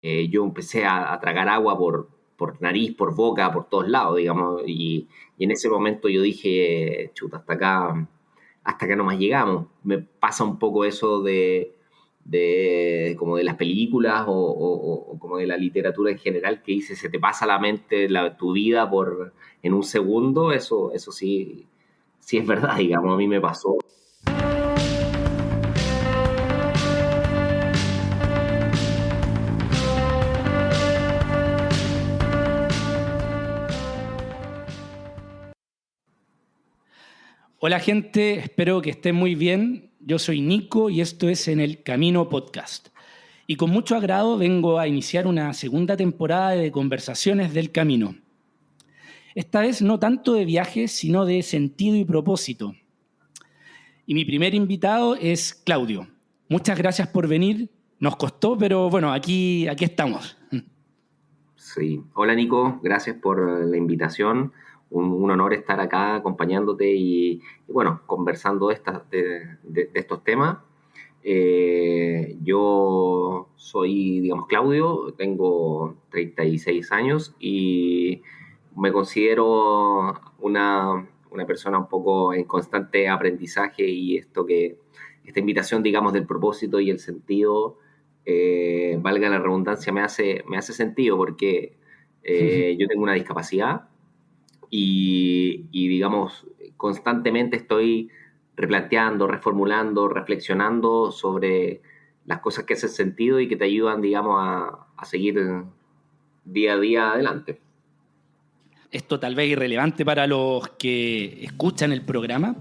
yo empecé a tragar agua por nariz, por boca, por todos lados, digamos, y en ese momento yo dije, chuta, hasta acá nomás llegamos. Me pasa un poco eso de como de las películas o como de la literatura en general, que dice, se te pasa la mente tu vida en un segundo. Eso sí, sí es verdad, digamos, a mí me pasó. Hola gente, espero que estén muy bien. Yo soy Nico y esto es En el Camino Podcast. Y con mucho agrado vengo a iniciar una segunda temporada de Conversaciones del Camino. Esta vez no tanto de viajes, sino de sentido y propósito. Y mi primer invitado es Claudio. Muchas gracias por venir. Nos costó, pero bueno, aquí estamos. Sí. Hola Nico, gracias por la invitación. Un honor estar acá acompañándote y bueno, conversando de estos temas. Yo soy, digamos, Claudio, tengo 36 años y me considero una persona un poco en constante aprendizaje y esta invitación, digamos, del propósito y el sentido, valga la redundancia, me hace sentido porque yo tengo una discapacidad digamos, constantemente estoy replanteando, reformulando, reflexionando sobre las cosas que hacen sentido y que te ayudan, digamos, a seguir día a día adelante. Esto tal vez irrelevante para los que escuchan el programa,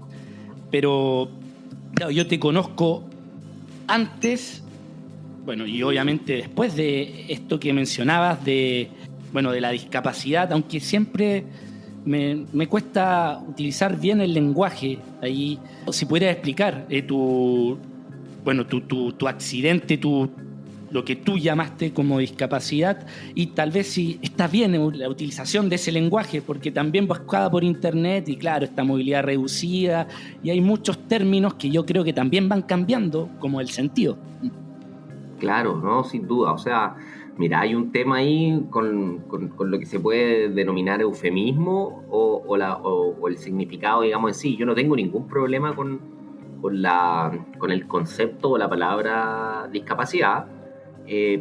pero claro, yo te conozco antes, bueno, y obviamente después de esto que mencionabas de la discapacidad, aunque siempre me cuesta utilizar bien el lenguaje. Ahí, si pudieras explicar tu accidente, lo que tú llamaste como discapacidad, y tal vez si está bien la utilización de ese lenguaje, porque también buscaba por internet y claro, esta movilidad reducida, y hay muchos términos que yo creo que también van cambiando, como el sentido. Claro, ¿no? Sin duda. O sea, mira, hay un tema ahí con lo que se puede denominar eufemismo o el significado, digamos, en sí. Yo no tengo ningún problema con el concepto o la palabra discapacidad,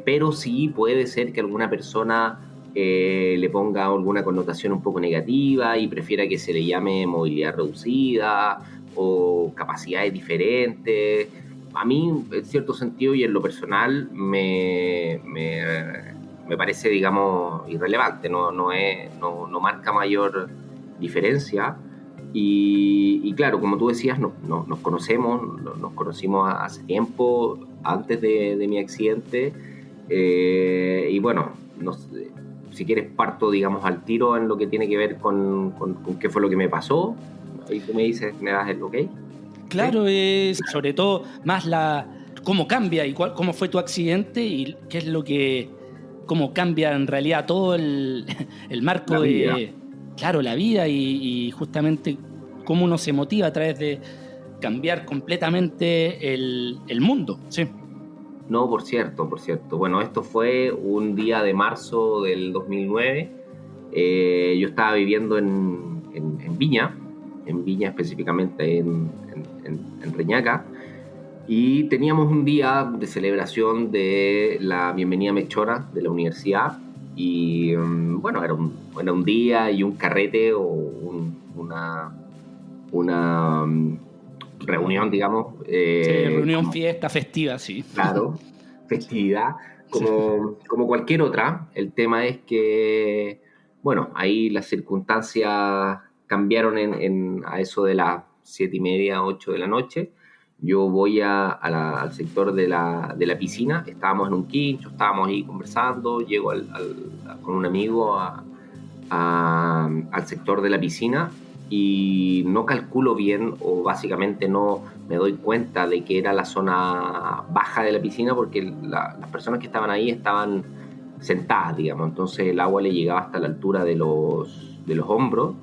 pero sí puede ser que alguna persona le ponga alguna connotación un poco negativa y prefiera que se le llame movilidad reducida o capacidades diferentes. A mí, en cierto sentido y en lo personal, me parece, digamos, irrelevante, no marca mayor diferencia. Y claro, como tú decías, nos conocemos, nos conocimos hace tiempo, antes de mi accidente, y bueno, si quieres parto, digamos, al tiro en lo que tiene que ver con qué fue lo que me pasó. Ahí tú me dices, me das el ok. Claro, es sobre todo más cómo cambia y cómo fue tu accidente y qué es cómo cambia en realidad todo el marco La vida. de, claro, la vida y justamente cómo uno se motiva a través de cambiar completamente el mundo. Sí. No, por cierto, por cierto. Bueno, esto fue un día de marzo del 2009. Yo estaba viviendo en Viña específicamente en Reñaca, y teníamos un día de celebración de la bienvenida Mechora de la universidad. Y bueno, era un día y un carrete o una reunión, digamos. Sí, reunión, fiesta, festiva, sí. Claro, festividad, Sí. como cualquier otra. El tema es que, bueno, ahí las circunstancias cambiaron a eso de las 7:30, 8 de la noche. Yo voy al sector de la piscina. Estábamos en un quincho, estábamos ahí conversando, llego con un amigo al sector de la piscina y no calculo bien, o básicamente no me doy cuenta de que era la zona baja de la piscina, porque las personas que estaban ahí estaban sentadas, digamos. Entonces el agua le llegaba hasta la altura de los hombros,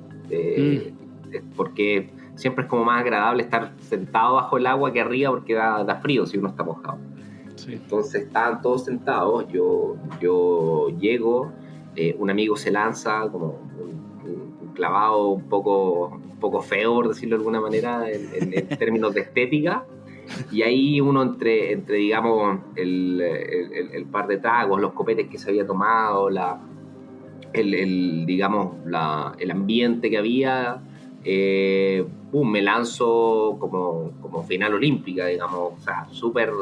porque siempre es como más agradable estar sentado bajo el agua que arriba, porque da frío si uno está mojado. Sí. Entonces estaban todos sentados, yo llego, un amigo se lanza como un clavado un poco feo, por decirlo de alguna manera, en términos de estética, y ahí uno entre digamos, el par de tragos, los copetes que se había tomado, digamos, el ambiente que había, me lanzo como final olímpica, digamos, o sea, súper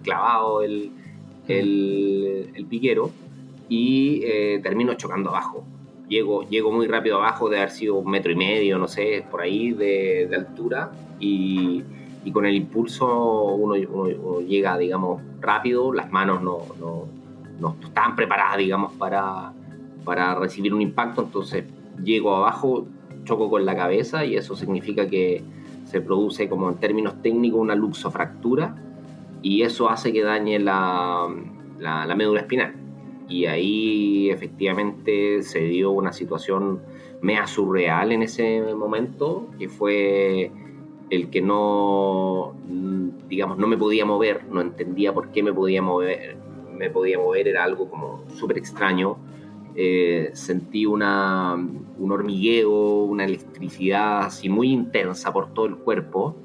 clavado el piquero, y termino chocando abajo. Llego muy rápido abajo, de haber sido 1,5 metros, no sé, por ahí de altura, y con el impulso uno llega, digamos, rápido, las manos no estaban preparadas, digamos, para recibir un impacto, entonces llego abajo, choco con la cabeza, y eso significa que se produce, como en términos técnicos, una luxofractura, y eso hace que dañe la médula espinal. Y ahí efectivamente se dio una situación mea surreal en ese momento, que fue el que digamos, no me podía mover, no entendía por qué me podía mover, era algo como súper extraño. Sentí un hormigueo, una electricidad así muy intensa por todo el cuerpo.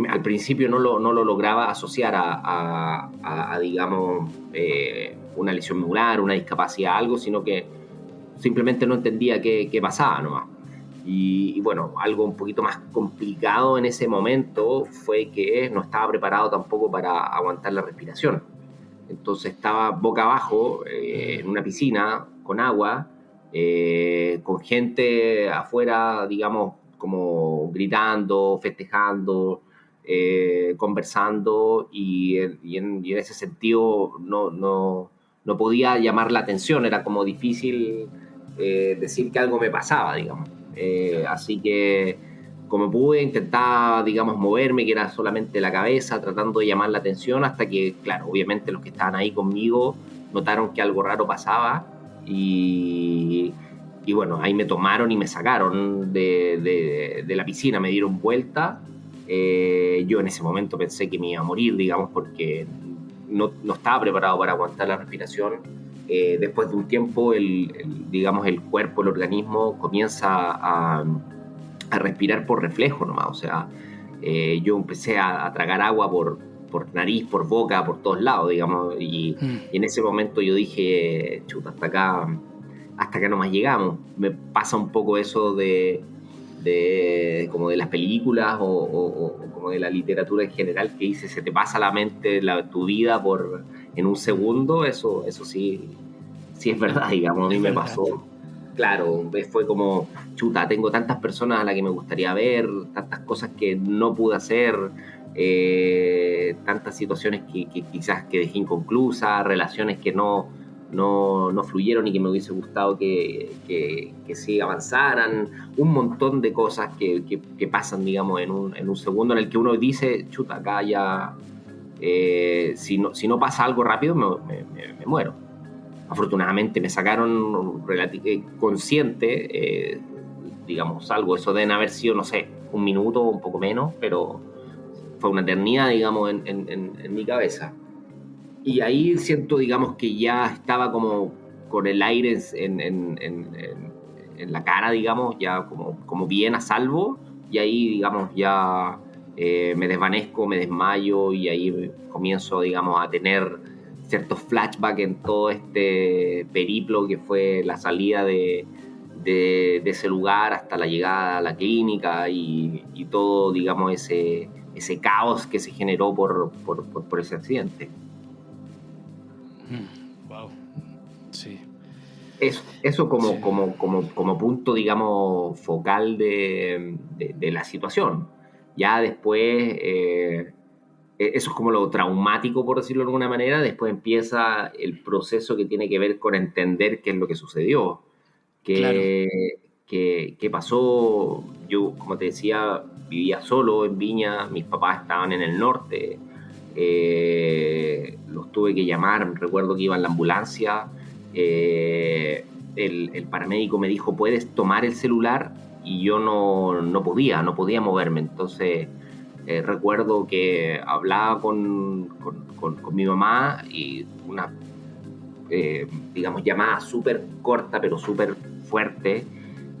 Al principio no lo lograba asociar a digamos, una lesión medular, una discapacidad, algo, sino que simplemente no entendía qué pasaba nomás. Y bueno, algo un poquito más complicado en ese momento fue que no estaba preparado tampoco para aguantar la respiración. Entonces estaba boca abajo, en una piscina con agua, con gente afuera, digamos, como gritando, festejando, conversando, y en ese sentido no podía llamar la atención, era como difícil decir que algo me pasaba, digamos. Así que, como pude, intentaba, digamos, moverme, que era solamente la cabeza, tratando de llamar la atención, hasta que, claro, obviamente los que estaban ahí conmigo notaron que algo raro pasaba, y bueno, ahí me tomaron y me sacaron de la piscina, me dieron vuelta. Yo en ese momento pensé que me iba a morir, digamos, porque no estaba preparado para aguantar la respiración. Después de un tiempo, digamos, el cuerpo, el organismo comienza a respirar por reflejo nomás. O sea, yo empecé a tragar agua por nariz, por boca, por todos lados, digamos, y en ese momento yo dije, chuta, hasta acá nomás llegamos. Me pasa un poco eso como de las películas, o como de la literatura en general, que dice, se te pasa la mente, tu vida en un segundo. Eso sí es verdad, digamos, a mí Es me verdad. pasó. Claro, fue como, chuta, tengo tantas personas a las que me gustaría ver, tantas cosas que no pude hacer, tantas situaciones que quizás que dejé inconclusas, relaciones que no fluyeron y que me hubiese gustado que sí avanzaran, un montón de cosas que pasan, digamos, en un segundo, en el que uno dice, chuta, acá ya, si no pasa algo rápido, me muero. Afortunadamente me sacaron consciente, digamos, algo. Eso deben haber sido, no sé, 1 minuto, un poco menos, pero fue una eternidad, digamos, en mi cabeza. Y ahí siento, digamos, que ya estaba como con el aire en la cara, digamos, ya como bien a salvo, y ahí, digamos, ya me desvanezco, me desmayo, y ahí comienzo, digamos, a tener ciertos flashbacks en todo este periplo que fue la salida de ese lugar hasta la llegada a la clínica, y todo, digamos, ese caos que se generó por ese accidente. Wow. Sí. Eso Sí. como punto, digamos, focal de la situación. Ya después, eso es como lo traumático, por decirlo de alguna manera. Después empieza el proceso que tiene que ver con entender qué es lo que sucedió, Claro. qué pasó. Yo, como te decía, vivía solo en Viña, mis papás estaban en el norte, los tuve que llamar, recuerdo que iba en la ambulancia, el paramédico me dijo, ¿puedes tomar el celular? Y yo no podía moverme, entonces Recuerdo que hablaba con mi mamá y una, digamos, llamada súper corta pero súper fuerte,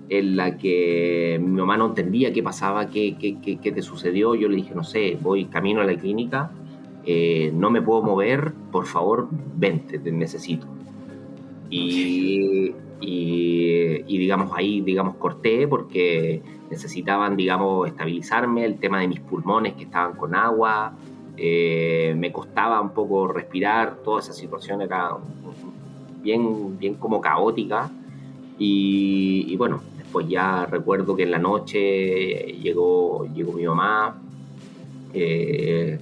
en la que mi mamá no entendía qué pasaba, qué te sucedió. Yo le dije, no sé, voy camino a la clínica, no me puedo mover, por favor, vente, te necesito. Ok. Y digamos, ahí, digamos, corté porque necesitaban, digamos, estabilizarme, el tema de mis pulmones que estaban con agua, me costaba un poco respirar, toda esa situación era bien como caótica. Y bueno, después ya recuerdo que en la noche llegó mi mamá. eh,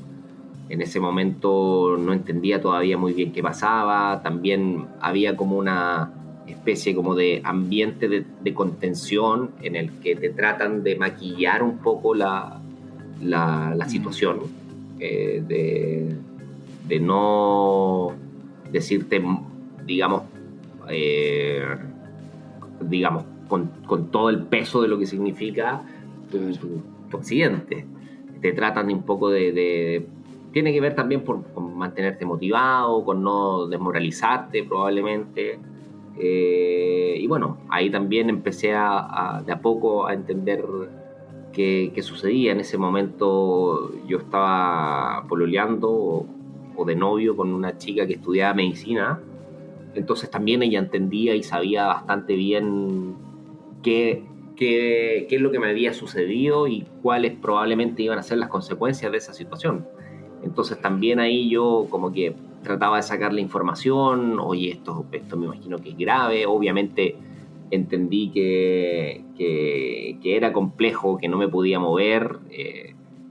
en ese momento no entendía todavía muy bien qué pasaba. También había como una especie como de ambiente de contención en el que te tratan de maquillar un poco la Mm. situación, de no decirte, digamos, eh, digamos, con todo el peso de lo que significa Claro. tu accidente. Te tratan un poco tiene que ver también con mantenerte motivado, con no desmoralizarte probablemente. Y bueno, ahí también empecé de a poco a entender qué sucedía. En ese momento yo estaba pololeando o de novio con una chica que estudiaba medicina, entonces también ella entendía y sabía bastante bien qué es lo que me había sucedido y cuáles probablemente iban a ser las consecuencias de esa situación. Entonces también ahí yo como que trataba de sacar la información, oye, esto me imagino que es grave, obviamente entendí que era complejo, que no me podía mover.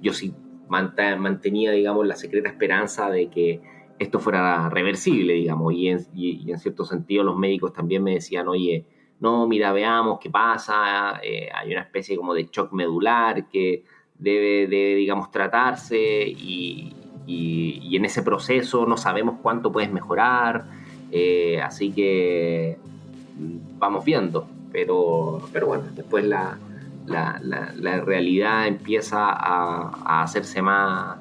Yo sí mantenía, digamos, la secreta esperanza de que esto fuera reversible, digamos, y en cierto sentido los médicos también me decían, oye, no, mira, veamos qué pasa, hay una especie como de shock medular que debe digamos, tratarse y en ese proceso no sabemos cuánto puedes mejorar, así que vamos viendo, pero bueno, después la realidad empieza a hacerse más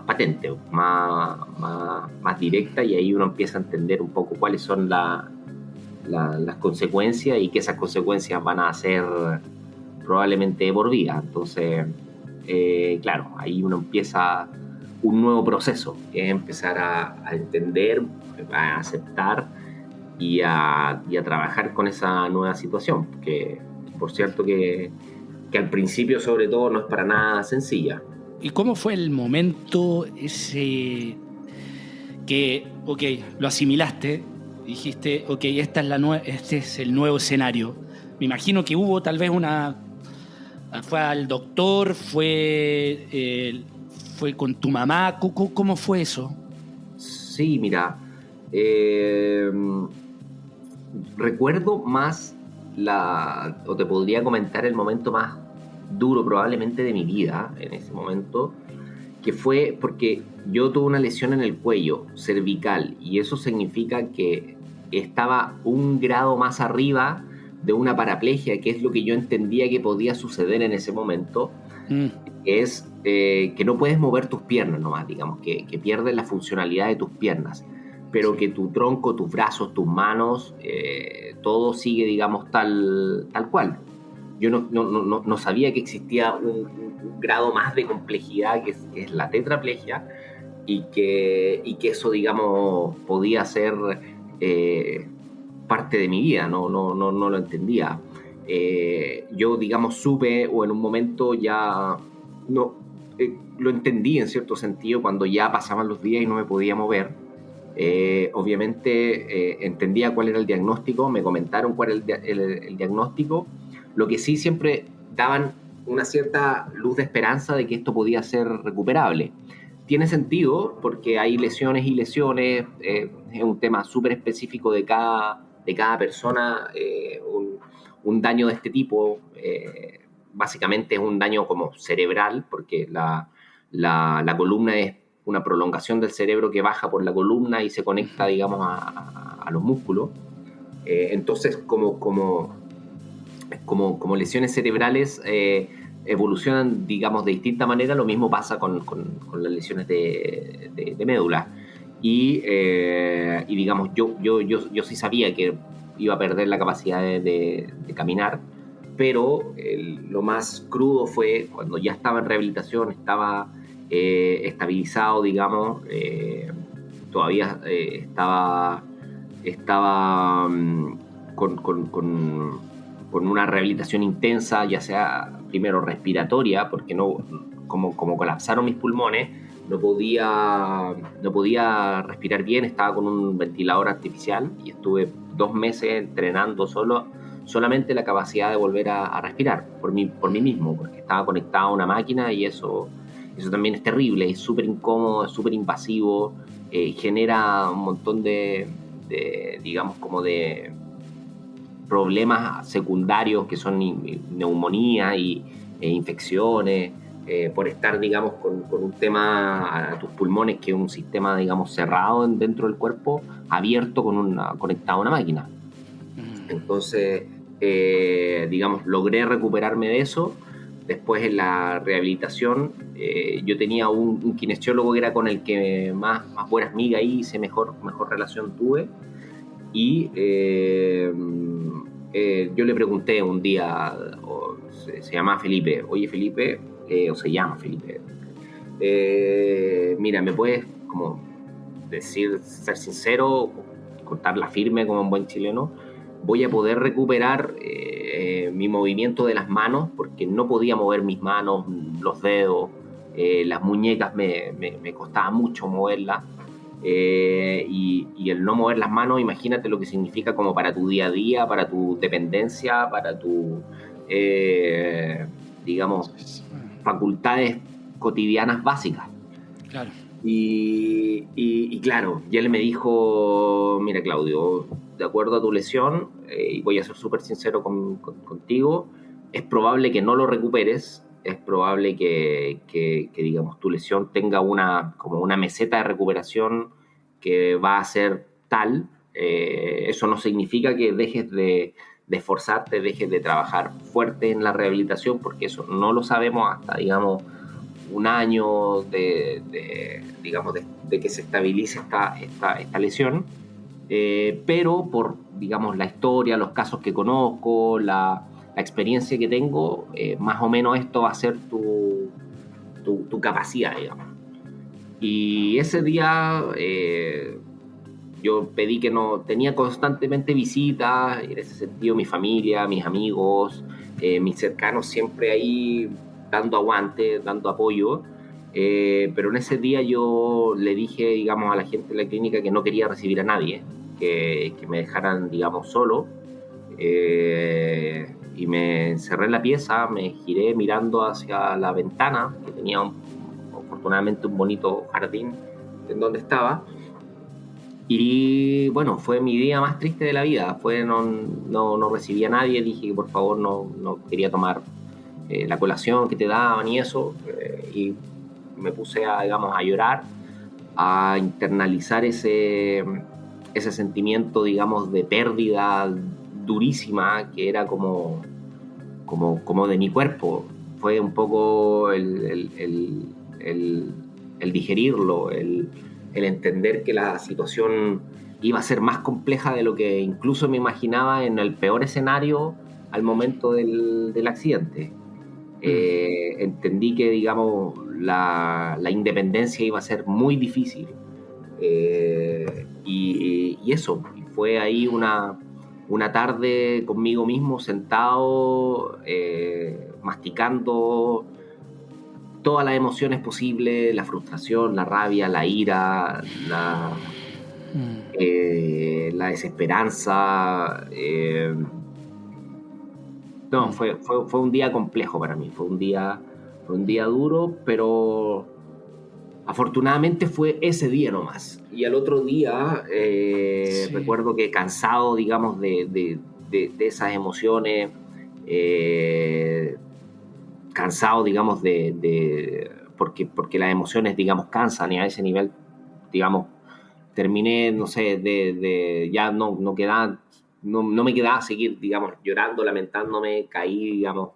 patente, más directa, y ahí uno empieza a entender un poco cuáles son las consecuencias y que esas consecuencias van a ser probablemente por vida. Entonces, claro, ahí uno empieza un nuevo proceso, que es empezar a entender, a aceptar y a trabajar con esa nueva situación, que por cierto que al principio sobre todo no es para nada sencilla. ¿Y cómo fue el momento ese que, ok, lo asimilaste, dijiste, ok, este es el nuevo escenario? Me imagino que hubo tal vez fue al doctor, fue con tu mamá, ¿cómo fue eso? Sí, mira, eh, recuerdo más o te podría comentar el momento más duro probablemente de mi vida en ese momento, que fue porque yo tuve una lesión en el cuello cervical y eso significa que estaba un grado más arriba de una paraplegia, que es lo que yo entendía que podía suceder en ese momento, Mm. que es que no puedes mover tus piernas nomás, digamos, que pierdes la funcionalidad de tus piernas, pero Sí. que tu tronco, tus brazos, tus manos, todo sigue, digamos, tal cual. Yo no sabía que existía un grado más de complejidad que es la tetraplegia y que eso, digamos, podía ser eh, parte de mi vida, no lo entendía. Yo, digamos, supe o en un momento ya no lo entendí en cierto sentido cuando ya pasaban los días y no me podía mover. Obviamente entendía cuál era el diagnóstico, me comentaron cuál era el diagnóstico, lo que sí siempre daban una cierta luz de esperanza de que esto podía ser recuperable. Tiene sentido porque hay lesiones y lesiones, es un tema súper específico de cada persona, un daño de este tipo básicamente es un daño como cerebral, porque la columna es una prolongación del cerebro que baja por la columna y se conecta, digamos, a los músculos. Entonces, como lesiones cerebrales, evolucionan, digamos, de distinta manera. Lo mismo pasa con las lesiones de médula. Y digamos, yo sí sabía que iba a perder la capacidad de caminar, pero lo más crudo fue cuando ya estaba en rehabilitación, estaba estabilizado, digamos, todavía estaba con una rehabilitación intensa, ya sea primero respiratoria, porque no, como colapsaron mis pulmones, no podía respirar bien, estaba con un ventilador artificial y estuve 2 meses entrenando solamente la capacidad de volver a respirar por mí mismo, porque estaba conectado a una máquina y eso también es terrible, es súper incómodo, es súper invasivo, genera un montón digamos, como de problemas secundarios que son neumonía e infecciones, por estar, digamos, con un tema a tus pulmones que es un sistema, digamos, cerrado dentro del cuerpo, abierto conectado a una máquina. Entonces, digamos, logré recuperarme de eso. Después en la rehabilitación, yo tenía un kinesiólogo que era con el que más buenas migas hice, mejor relación tuve. Y yo le pregunté un día, se llama Felipe, oye Felipe, o se llama Felipe, mira, ¿me puedes como decir, ser sincero, contarla firme como un buen chileno? Voy a poder recuperar mi movimiento de las manos, porque no podía mover mis manos, los dedos, las muñecas me costaba mucho moverlas. Y el no mover las manos, imagínate lo que significa como para tu día a día, para tu dependencia, para tu, digamos, facultades cotidianas básicas. Claro. Y claro, y él me dijo, mira Claudio, de acuerdo a tu lesión, y voy a ser súper sincero contigo, es probable que no lo recuperes, es probable que, digamos, tu lesión tenga como una meseta de recuperación que va a ser tal. Eso no significa que dejes de esforzarte, dejes de trabajar fuerte en la rehabilitación, porque eso no lo sabemos hasta, digamos, un año digamos, de que se estabilice esta lesión, pero por, digamos, la historia, los casos que conozco, la experiencia que tengo, más o menos esto va a ser tu capacidad, digamos. Y ese día yo pedí que no, tenía constantemente visitas, en ese sentido mi familia, mis amigos, mis cercanos siempre ahí dando aguante, dando apoyo, pero en ese día yo le dije, digamos, a la gente de la clínica que no quería recibir a nadie, que me dejaran, digamos, solo, y me encerré en la pieza, me giré mirando hacia la ventana, que tenía afortunadamente un bonito jardín en donde estaba. Y bueno, fue mi día más triste de la vida. No recibí a nadie, dije que por favor no quería tomar la colación que te daban y eso. Y me puse digamos, a llorar, a internalizar ese sentimiento, digamos, de pérdida durísima que era como de mi cuerpo. Fue un poco el digerirlo, el entender que la situación iba a ser más compleja de lo que incluso me imaginaba en el peor escenario al momento del accidente. Entendí que, digamos, la independencia iba a ser muy difícil. Y eso, fue ahí una tarde conmigo mismo sentado, masticando todas las emociones posibles, la frustración, la rabia, la ira, la desesperanza. No, fue un día complejo para mí, fue un día duro, pero afortunadamente fue ese día nomás. Y al otro día, Sí. recuerdo que cansado, digamos, de esas emociones, cansado, digamos, porque las emociones, digamos, cansan, y a ese nivel, digamos, terminé, no sé, ya no me quedaba seguir, digamos, llorando, lamentándome, caí, digamos,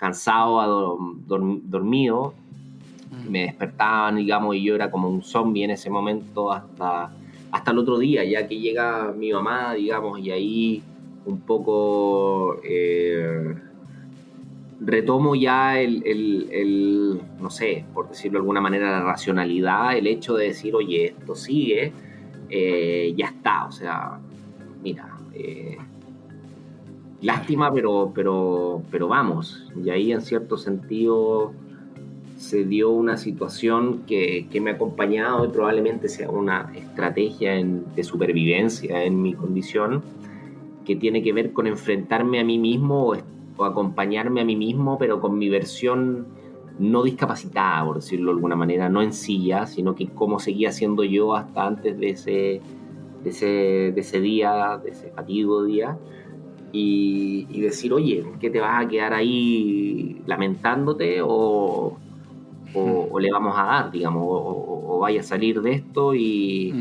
cansado, dormido, me despertaban, digamos, y yo era como un zombie en ese momento hasta el otro día, ya que llega mi mamá, digamos, y ahí un poco retomo ya no sé, por decirlo de alguna manera, la racionalidad, el hecho de decir, oye, esto sigue, ya está, o sea, mira, lástima, pero vamos, y ahí en cierto sentido se dio una situación que me ha acompañado y probablemente sea una estrategia de supervivencia en mi condición, que tiene que ver con enfrentarme a mí mismo o acompañarme a mí mismo, pero con mi versión no discapacitada, por decirlo de alguna manera, no en silla, sino que cómo seguía siendo yo hasta antes de ese día, de ese fatídico día, y decir, oye, ¿qué te vas a quedar ahí lamentándote o le vamos a dar, digamos, o vaya a salir de esto y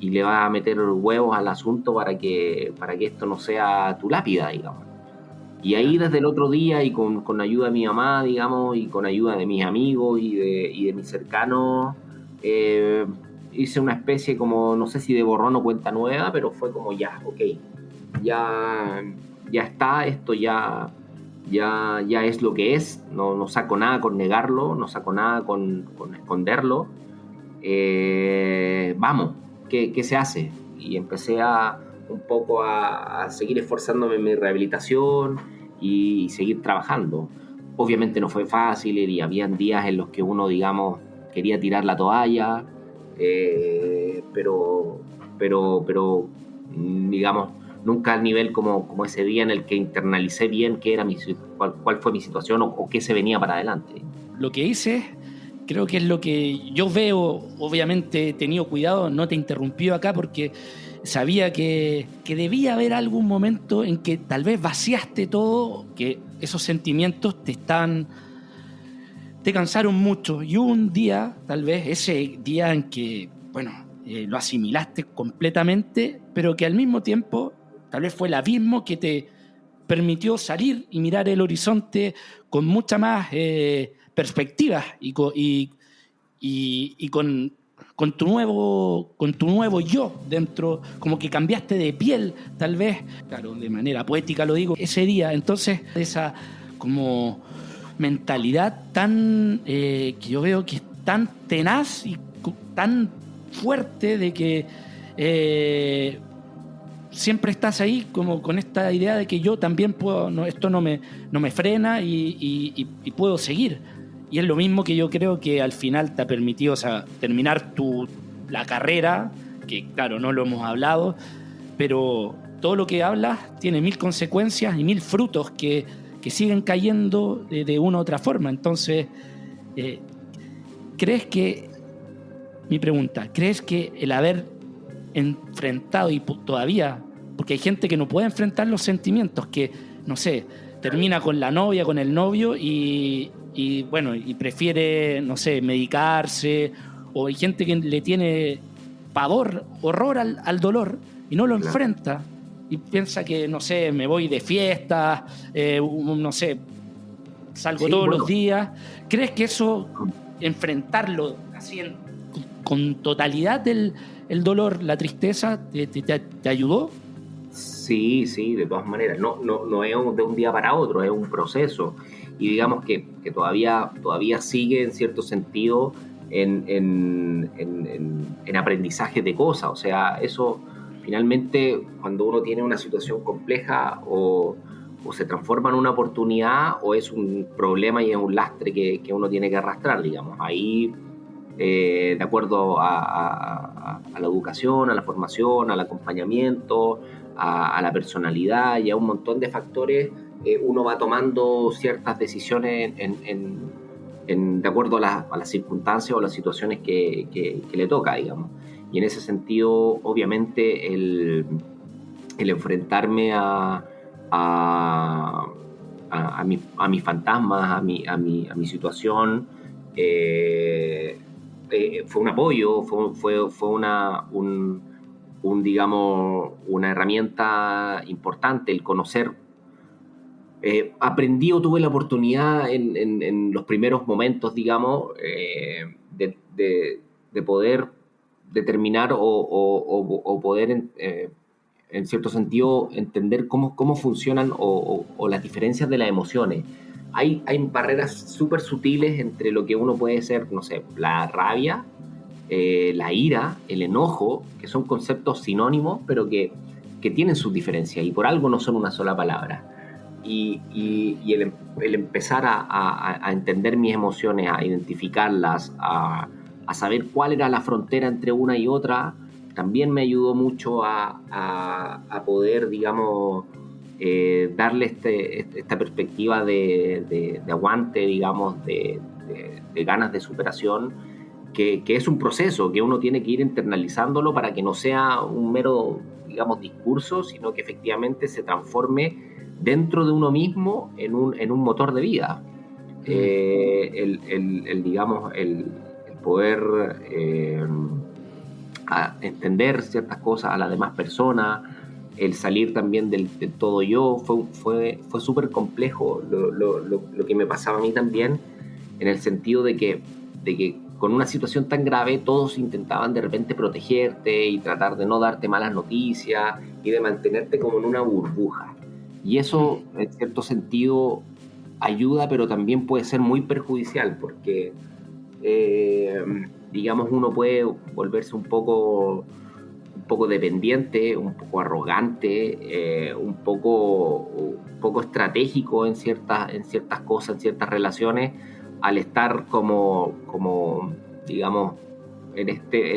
le va a meter huevos al asunto para que esto no sea tu lápida, digamos? Y ahí desde el otro día y con ayuda de mi mamá, digamos, y con ayuda de mis amigos y de mis cercanos, eh, hice una especie como, no sé si de borrón o cuenta nueva, pero fue como ya, ok, ya, ya está, esto ya es lo que es, no saco nada con negarlo, no saco nada con esconderlo. Vamos, ¿qué se hace? Y empecé un poco a seguir esforzándome en mi rehabilitación y seguir trabajando. Obviamente no fue fácil y habían días en los que uno, digamos, quería tirar la toalla, pero digamos, nunca al nivel como ese día en el que internalicé bien qué era cuál fue mi situación o qué se venía para adelante. Lo que hice, creo que es lo que yo veo. Obviamente he tenido cuidado, no te interrumpí acá porque sabía que debía haber algún momento en que tal vez vaciaste todo, que esos sentimientos te cansaron mucho. Y hubo un día, tal vez ese día en que, bueno, lo asimilaste completamente, pero que al mismo tiempo tal vez fue el abismo que te permitió salir y mirar el horizonte con mucha más perspectiva y con tu nuevo yo dentro, como que cambiaste de piel, tal vez, claro, de manera poética lo digo, ese día. Entonces, esa como mentalidad tan, que yo veo que es tan tenaz y tan fuerte de que siempre estás ahí como con esta idea de que yo también puedo, no, esto no me frena y puedo seguir. Y es lo mismo que yo creo que al final te ha permitido, o sea, terminar la carrera, que claro, no lo hemos hablado, pero todo lo que hablas tiene mil consecuencias y mil frutos que siguen cayendo de una u otra forma. Entonces, eh, ¿crees que, mi pregunta, ¿crees que el haber enfrentado y todavía, porque hay gente que no puede enfrentar los sentimientos, que, no sé, termina con la novia, con el novio y bueno, y prefiere, no sé, medicarse, o hay gente que le tiene pavor, horror al dolor y no lo Claro. enfrenta y piensa que, no sé, me voy de fiesta, no sé, salgo Sí, todos los bueno, días. ¿Crees que eso, enfrentarlo así con totalidad del el dolor, la tristeza, te ayudó? sí, de todas maneras. No es de un día para otro, es un proceso. Y digamos que todavía sigue en cierto sentido en aprendizaje de cosas. O sea, eso finalmente cuando uno tiene una situación compleja o se transforma en una oportunidad o es un problema y es un lastre que uno tiene que arrastrar, digamos. Ahí de acuerdo a la educación, a la formación, al acompañamiento, a la personalidad y a un montón de factores, uno va tomando ciertas decisiones de acuerdo a las circunstancias o las situaciones que le toca, digamos. Y en ese sentido, obviamente, el enfrentarme a, a mis fantasmas, a mi situación, eh, fue un apoyo, fue digamos, una herramienta importante el conocer Aprendí o tuve la oportunidad en los primeros momentos, digamos, de poder determinar o poder, en cierto sentido, entender cómo funcionan o las diferencias de las emociones. Hay barreras súper sutiles entre lo que uno puede ser, no sé, la rabia, la ira, el enojo, que son conceptos sinónimos, pero que tienen sus diferencias y por algo no son una sola palabra. Y el empezar a entender mis emociones, a identificarlas, a saber cuál era la frontera entre una y otra, también me ayudó mucho a poder, digamos, darle esta perspectiva de aguante, digamos, de ganas de superación, que es un proceso que uno tiene que ir internalizándolo para que no sea un mero, digamos, discurso, sino que efectivamente se transforme dentro de uno mismo en un motor de vida. Digamos, el poder entender ciertas cosas a las demás personas, el salir también del todo yo, fue súper complejo lo que me pasaba a mí también, en el sentido de que con una situación tan grave todos intentaban de repente protegerte y tratar de no darte malas noticias y de mantenerte como en una burbuja. Y eso, en cierto sentido, ayuda, pero también puede ser muy perjudicial porque, digamos, uno puede volverse un poco dependiente, un poco arrogante, un poco estratégico en ciertas cosas, en ciertas relaciones, al estar como digamos, en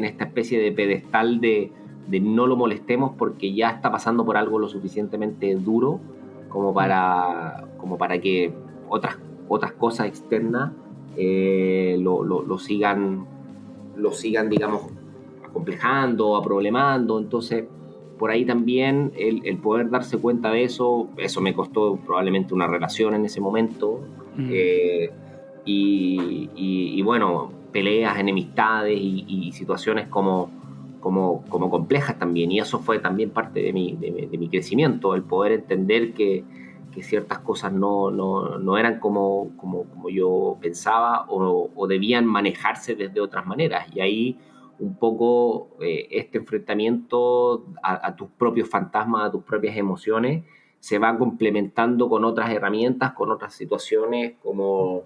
esta especie de pedestal de no lo molestemos porque ya está pasando por algo lo suficientemente duro como para que otras cosas externas lo sigan, digamos, acomplejando, aproblemando. Entonces, por ahí también el poder darse cuenta de eso me costó probablemente una relación en ese momento. Y bueno, peleas, enemistades y situaciones como complejas también. Y eso fue también parte de mi crecimiento, el poder entender que ciertas cosas no eran como yo pensaba o debían manejarse desde otras maneras. Y ahí un poco este enfrentamiento a tus propios fantasmas, a tus propias emociones, se va complementando con otras herramientas, con otras situaciones como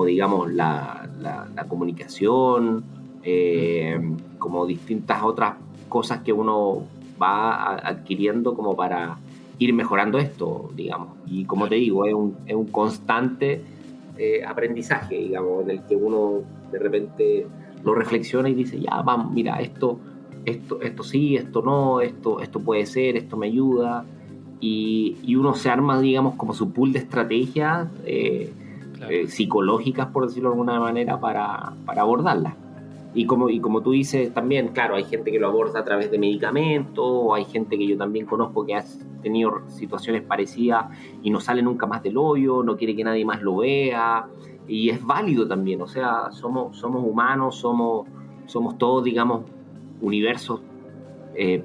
digamos, la comunicación, como distintas otras cosas que uno va adquiriendo como para ir mejorando esto, digamos. Y como te digo, es un constante aprendizaje, digamos, en el que uno de repente lo reflexiona y dice, ya, vamos, mira, esto sí, esto no, esto puede ser, esto me ayuda. Y uno se arma, digamos, como su pool de estrategias psicológicas, por decirlo de alguna manera, para abordarlas. Y como tú dices también, claro, hay gente que lo aborda a través de medicamentos, o hay gente que yo también conozco que ha tenido situaciones parecidas y no sale nunca más del hoyo, no quiere que nadie más lo vea, y es válido también. O sea, somos humanos, somos todos, digamos, universos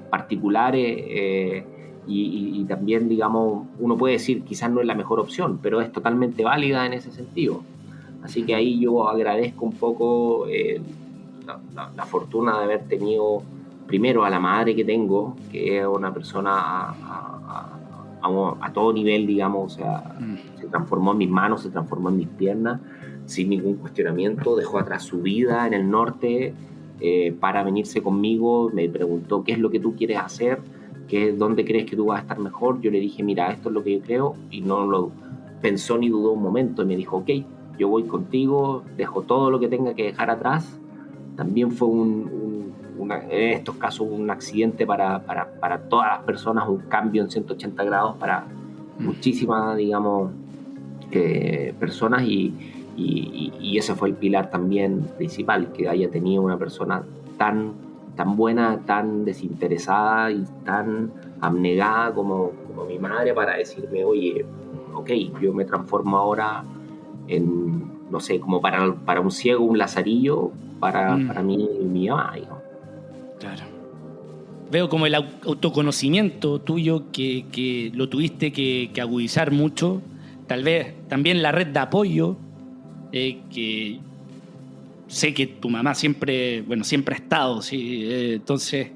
particulares, y también, digamos, uno puede decir quizás no es la mejor opción, pero es totalmente válida en ese sentido. Así que ahí yo agradezco un poco la fortuna de haber tenido primero a la madre que tengo, que es una persona a todo nivel, digamos. O sea, se transformó en mis manos, se transformó en mis piernas, sin ningún cuestionamiento, dejó atrás su vida en el norte para venirse conmigo, me preguntó qué es lo que tú quieres hacer, dónde crees que tú vas a estar mejor. Yo le dije, mira, esto es lo que yo creo, y no lo pensó ni dudó un momento, y me dijo, ok, yo voy contigo, dejo todo lo que tenga que dejar atrás. También fue en estos casos un accidente para todas las personas, un cambio en 180 grados para muchísimas, digamos, personas, y ese fue el pilar también principal, que haya tenido una persona tan buena, tan desinteresada y tan abnegada como mi madre para decirme, oye, ok, yo me transformo ahora en, no sé, como para un ciego, un lazarillo, para mí, mi mamá, digamos. Claro. Veo como el autoconocimiento tuyo que lo tuviste que agudizar mucho tal vez también la red de apoyo, que sé que tu mamá siempre ha estado, ¿sí? Entonces,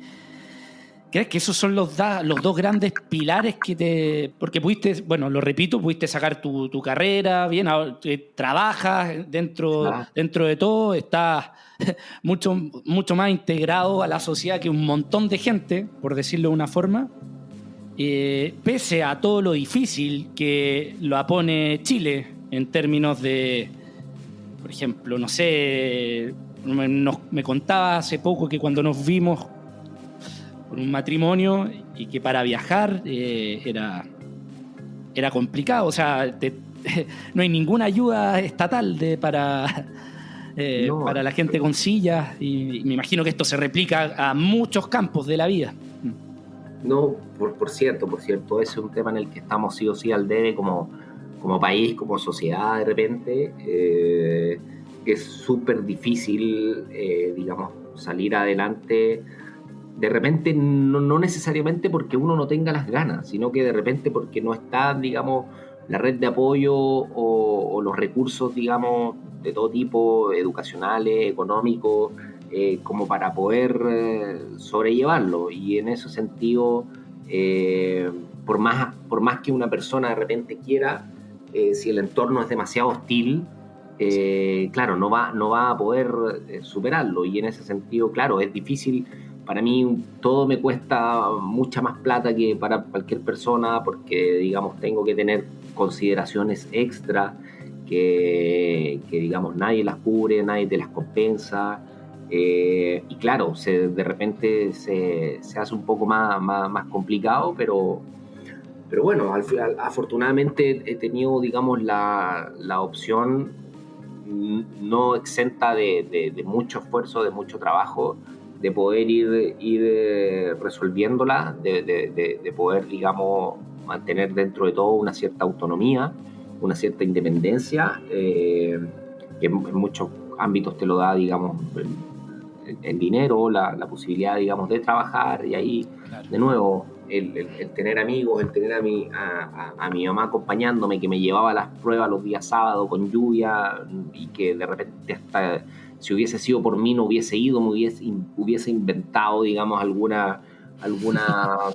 ¿crees que esos son los dos grandes pilares que te... Porque pudiste, bueno, lo repito, pudiste sacar tu carrera, bien, ahora, trabajas Claro. dentro de todo, estás mucho más integrado a la sociedad que un montón de gente, por decirlo de una forma, pese a todo lo difícil que lo pone Chile en términos de, por ejemplo, no sé, me contaba hace poco que cuando nos vimos por un matrimonio y que para viajar era complicado, o sea, no hay ninguna ayuda estatal No, para la gente con sillas y me imagino que esto se replica a muchos campos de la vida. no, por cierto, ese es un tema en el que estamos sí o sí al debe como país, como sociedad de repente. Es súper difícil, digamos, salir adelante. De repente, no necesariamente porque uno no tenga las ganas, sino que de repente porque no está, digamos, la red de apoyo o los recursos, digamos, de todo tipo, educacionales, económicos, como para poder sobrellevarlo. Y en ese sentido, eh, por más que una persona de repente quiera, si el entorno es demasiado hostil, claro, no va a poder superarlo. Y en ese sentido, claro, es difícil. Para mí todo me cuesta mucha más plata que para cualquier persona porque, digamos, tengo que tener consideraciones extra que digamos, nadie las cubre, nadie te las compensa. Y claro, de repente se hace un poco más complicado, pero bueno, afortunadamente he tenido, digamos, la opción no exenta de mucho esfuerzo, de mucho trabajo, de poder ir resolviéndola, de poder, digamos, mantener dentro de todo una cierta autonomía, una cierta independencia, que en muchos ámbitos te lo da, digamos, el dinero, la posibilidad, digamos, de trabajar y ahí, Claro. de nuevo, el tener amigos, el tener a mi mamá acompañándome, que me llevaba a las pruebas los días sábados con lluvia y que de repente hasta si hubiese sido por mí no hubiese ido, hubiese inventado, digamos, alguna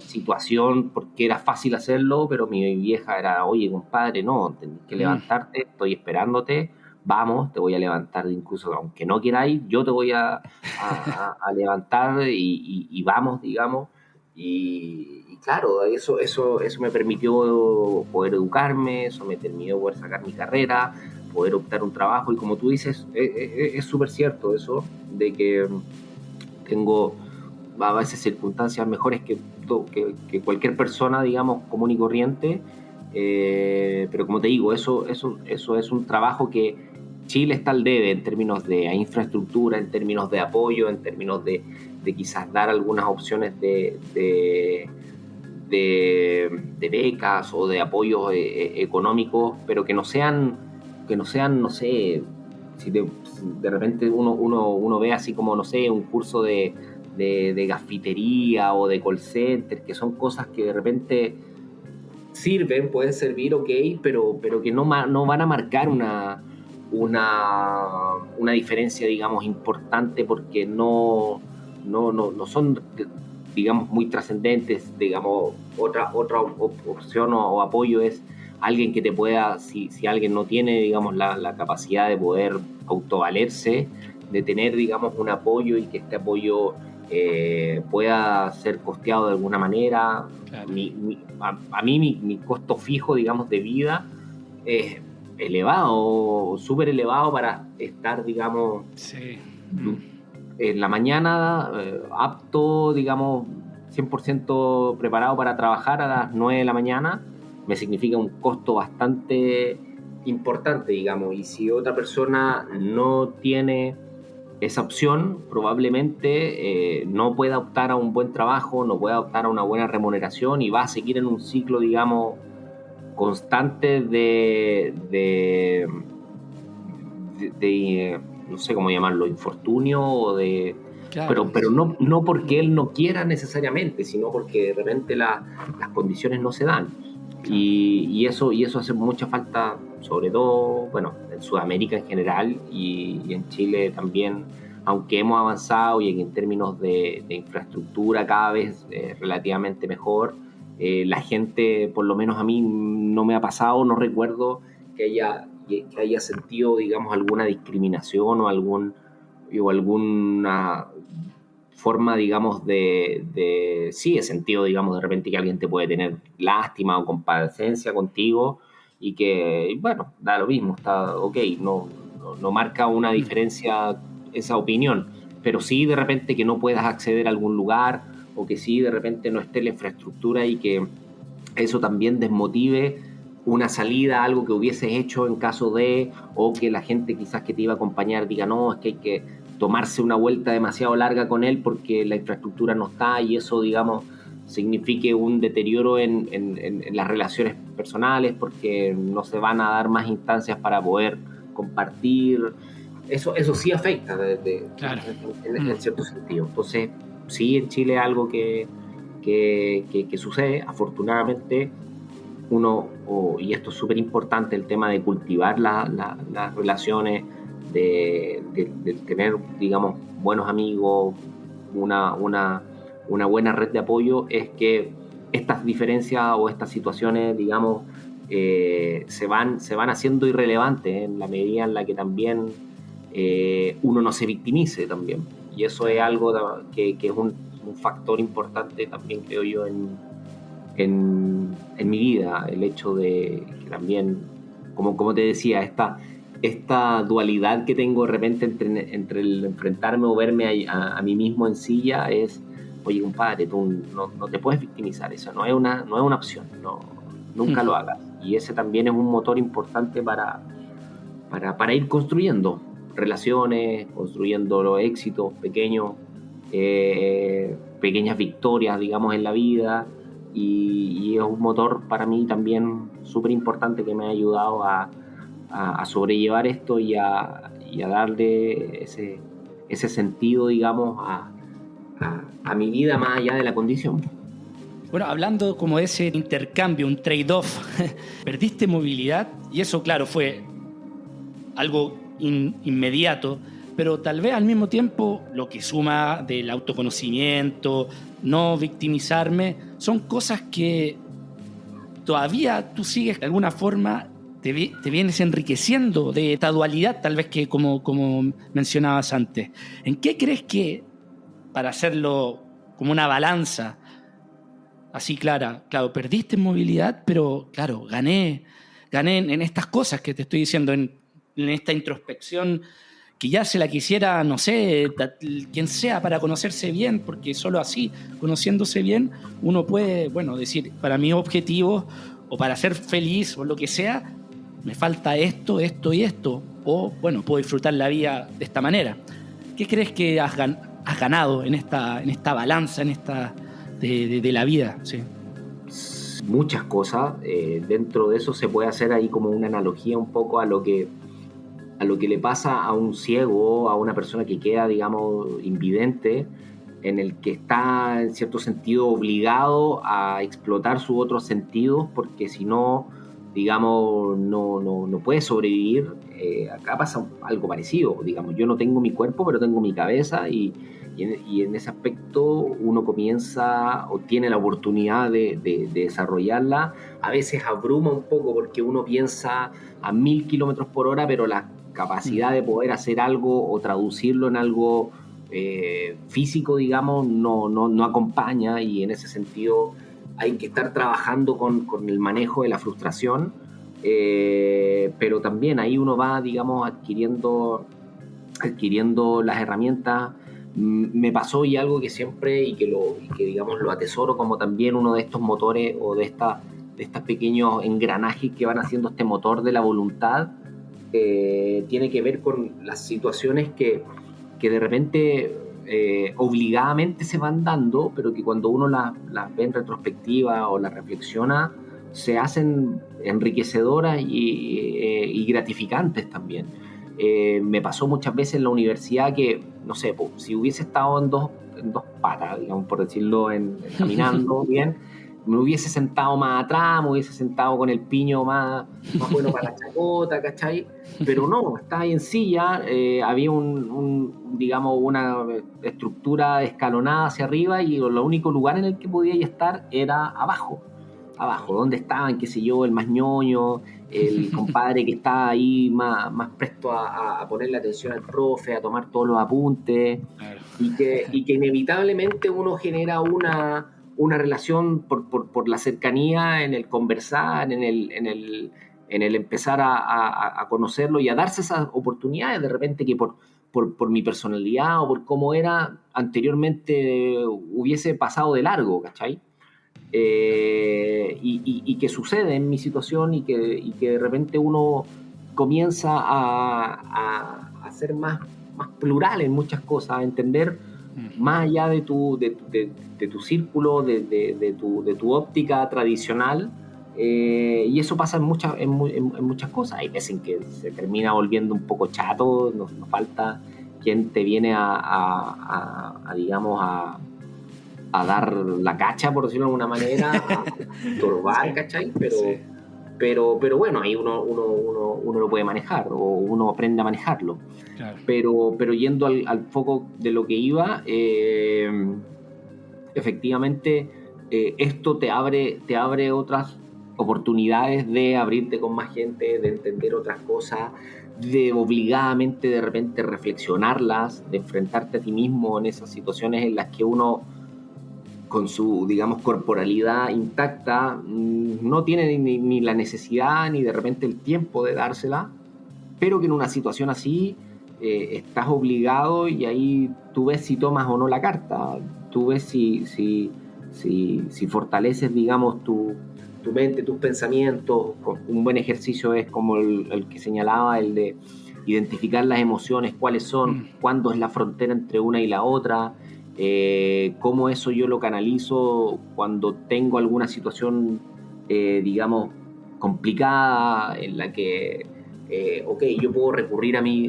situación porque era fácil hacerlo, pero mi vieja era, oye, compadre, no, tenés que levantarte, estoy esperándote, vamos, te voy a levantar incluso aunque no queráis, yo te voy a levantar y vamos, digamos. Y claro, eso me permitió poder educarme, eso me permitió poder sacar mi carrera, poder optar un trabajo. Y como tú dices, es súper cierto eso, de que tengo a veces circunstancias mejores que cualquier persona, digamos, común y corriente. Pero como te digo, eso es un trabajo que Chile está al debe en términos de infraestructura, en términos de apoyo, en términos de quizás dar algunas opciones de becas o de apoyos económicos, pero que no sean, no sé, si de repente uno ve así como, no sé, un curso de gafitería o de call center, que son cosas que de repente sirven, pueden servir, ok, pero que no van a marcar una diferencia, digamos, importante porque no son, digamos, muy trascendentes. Digamos, otra opción o apoyo es alguien que te pueda, si alguien no tiene, digamos, la capacidad de poder autovalerse, de tener, digamos, un apoyo y que este apoyo pueda ser costeado de alguna manera. Claro. A mí mi costo fijo, digamos, de vida es elevado, súper elevado para estar, digamos, Sí. en la mañana apto, digamos, 100% preparado para trabajar a las 9 de la mañana. Me significa un costo bastante importante, digamos, y si otra persona no tiene esa opción, probablemente no pueda optar a un buen trabajo, no pueda optar a una buena remuneración y va a seguir en un ciclo, digamos, constante no sé cómo llamarlo, infortunio o Claro. pero no porque él no quiera necesariamente, sino porque de repente las condiciones no se dan. Claro. Y eso hace mucha falta, sobre todo, bueno, en Sudamérica en general y en Chile también, aunque hemos avanzado y en términos de infraestructura cada vez relativamente mejor, la gente, por lo menos a mí, no me ha pasado, no recuerdo que haya sentido, digamos, alguna discriminación o alguna forma, digamos, sí, he sentido, digamos, de repente que alguien te puede tener lástima o compadecencia contigo y que, bueno, da lo mismo, está ok, no marca una diferencia esa opinión, pero sí de repente que no puedas acceder a algún lugar o que sí de repente no esté la infraestructura y que eso también desmotive una salida, algo que hubieses hecho en caso de, o que la gente quizás que te iba a acompañar diga, no, es que hay que tomarse una vuelta demasiado larga con él porque la infraestructura no está y eso, digamos, signifique un deterioro en las relaciones personales porque no se van a dar más instancias para poder compartir. Eso sí afecta Claro. en cierto sentido. Entonces, sí, en Chile es algo que sucede, afortunadamente y esto es súper importante, el tema de cultivar las relaciones, de tener, digamos, buenos amigos, una buena red de apoyo, es que estas diferencias o estas situaciones, digamos, se van haciendo irrelevantes en la medida en la que también uno no se victimice también. Y eso es algo que es un factor importante también, creo yo, en mi vida, el hecho de que también, como te decía, esta dualidad que tengo de repente entre el enfrentarme o verme a mí mismo en silla es, oye, compadre, tú no te puedes victimizar, eso no es una opción, nunca lo hagas. Y ese también es un motor importante para ir construyendo relaciones, construyendo los éxitos pequeños, pequeñas victorias, digamos, en la vida. Y es un motor para mí también súper importante que me ha ayudado a sobrellevar esto y a darle ese sentido, digamos, a mi vida más allá de la condición. Bueno, hablando como de ese intercambio, un trade-off, perdiste movilidad y eso, claro, fue algo inmediato, pero tal vez al mismo tiempo lo que suma del autoconocimiento, no victimizarme, son cosas que todavía tú sigues de alguna forma, te vienes enriqueciendo de esta dualidad, tal vez que como mencionabas antes. ¿En qué crees que, para hacerlo como una balanza así clara, claro, perdiste en movilidad, pero claro, gané en estas cosas que te estoy diciendo, en esta introspección que ya se la quisiera, no sé, quien sea para conocerse bien, porque solo así, conociéndose bien, uno puede, bueno, decir, para mis objetivos o para ser feliz o lo que sea, me falta esto, esto y esto, o bueno, puedo disfrutar la vida de esta manera. ¿Qué crees que has ganado en esta balanza, en esta de la vida? Sí. Muchas cosas, dentro de eso se puede hacer ahí como una analogía un poco a lo que le pasa a un ciego, a una persona que queda, digamos, invidente, en el que está en cierto sentido obligado a explotar sus otros sentidos, porque si no, digamos, no puede sobrevivir. Acá pasa algo parecido, digamos, yo no tengo mi cuerpo, pero tengo mi cabeza y en ese aspecto uno comienza o tiene la oportunidad de desarrollarla. A veces abruma un poco porque uno piensa a 1000 kilómetros por hora, pero la capacidad de poder hacer algo o traducirlo en algo físico, digamos, no acompaña, y en ese sentido hay que estar trabajando con el manejo de la frustración, pero también ahí uno va, digamos, adquiriendo las herramientas. Me pasó y algo que siempre y que digamos lo atesoro como también uno de estos motores o de estos pequeños engranajes que van haciendo este motor de la voluntad, tiene que ver con las situaciones que de repente obligadamente se van dando, pero que cuando uno las ve en retrospectiva o las reflexiona, se hacen enriquecedoras y gratificantes también. Me pasó muchas veces en la universidad que, no sé, si hubiese estado en dos patas, digamos, por decirlo, caminando bien, me hubiese sentado más atrás, me hubiese sentado con el piño más bueno para la chacota, ¿cachai? Pero no, estaba ahí en silla, había digamos, una estructura escalonada hacia arriba y el único lugar en el que podía estar era abajo, donde estaban, qué sé yo, el más ñoño, el compadre que estaba ahí más presto a ponerle atención al profe, a tomar todos los apuntes, Claro. y que inevitablemente uno genera una relación por la cercanía, en el conversar, en el empezar a conocerlo y a darse esas oportunidades de repente que por mi personalidad o por cómo era anteriormente hubiese pasado de largo, ¿cachai? Y que sucede en mi situación y que de repente uno comienza a ser más plural en muchas cosas, a entender más allá de tu círculo, de tu óptica tradicional, y eso pasa en muchas cosas. Hay veces en que se termina volviendo un poco chato, nos falta quien te viene digamos, a dar la cacha, por decirlo de alguna manera, a estorbar, sí, ¿cachai? Sí. Pero bueno, ahí uno lo puede manejar o uno aprende a manejarlo. Claro. Pero yendo al foco de lo que iba, efectivamente, esto te abre otras oportunidades de abrirte con más gente, de entender otras cosas, de obligadamente de repente reflexionarlas, de enfrentarte a ti mismo en esas situaciones en las que uno, con su, digamos, corporalidad intacta, no tiene ni la necesidad ni de repente el tiempo de dársela, pero que en una situación así estás obligado, y ahí tú ves si tomas o no la carta, tú ves si fortaleces, digamos, tu mente, tus pensamientos. Un buen ejercicio es como el que señalaba, el de identificar las emociones, cuáles son, cuándo es la frontera entre una y la otra, cómo eso yo lo canalizo cuando tengo alguna situación, digamos, complicada, en la que ok, yo puedo recurrir a mis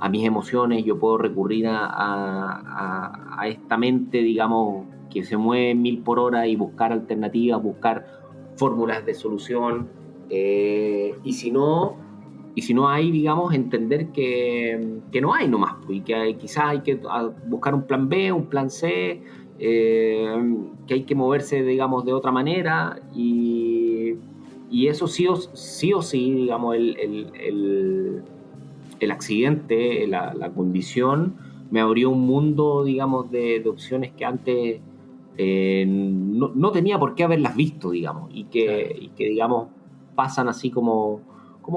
emociones, yo puedo recurrir a esta mente, digamos, que se mueve 1000 por hora, y buscar alternativas, buscar fórmulas de solución, y si no hay, digamos, entender que no hay nomás, y que quizás hay que buscar un plan B, un plan C, que hay que moverse, digamos, de otra manera, y eso sí o sí, digamos, el accidente, la condición, me abrió un mundo, digamos, de opciones que antes no tenía por qué haberlas visto, digamos, y que, digamos, pasan así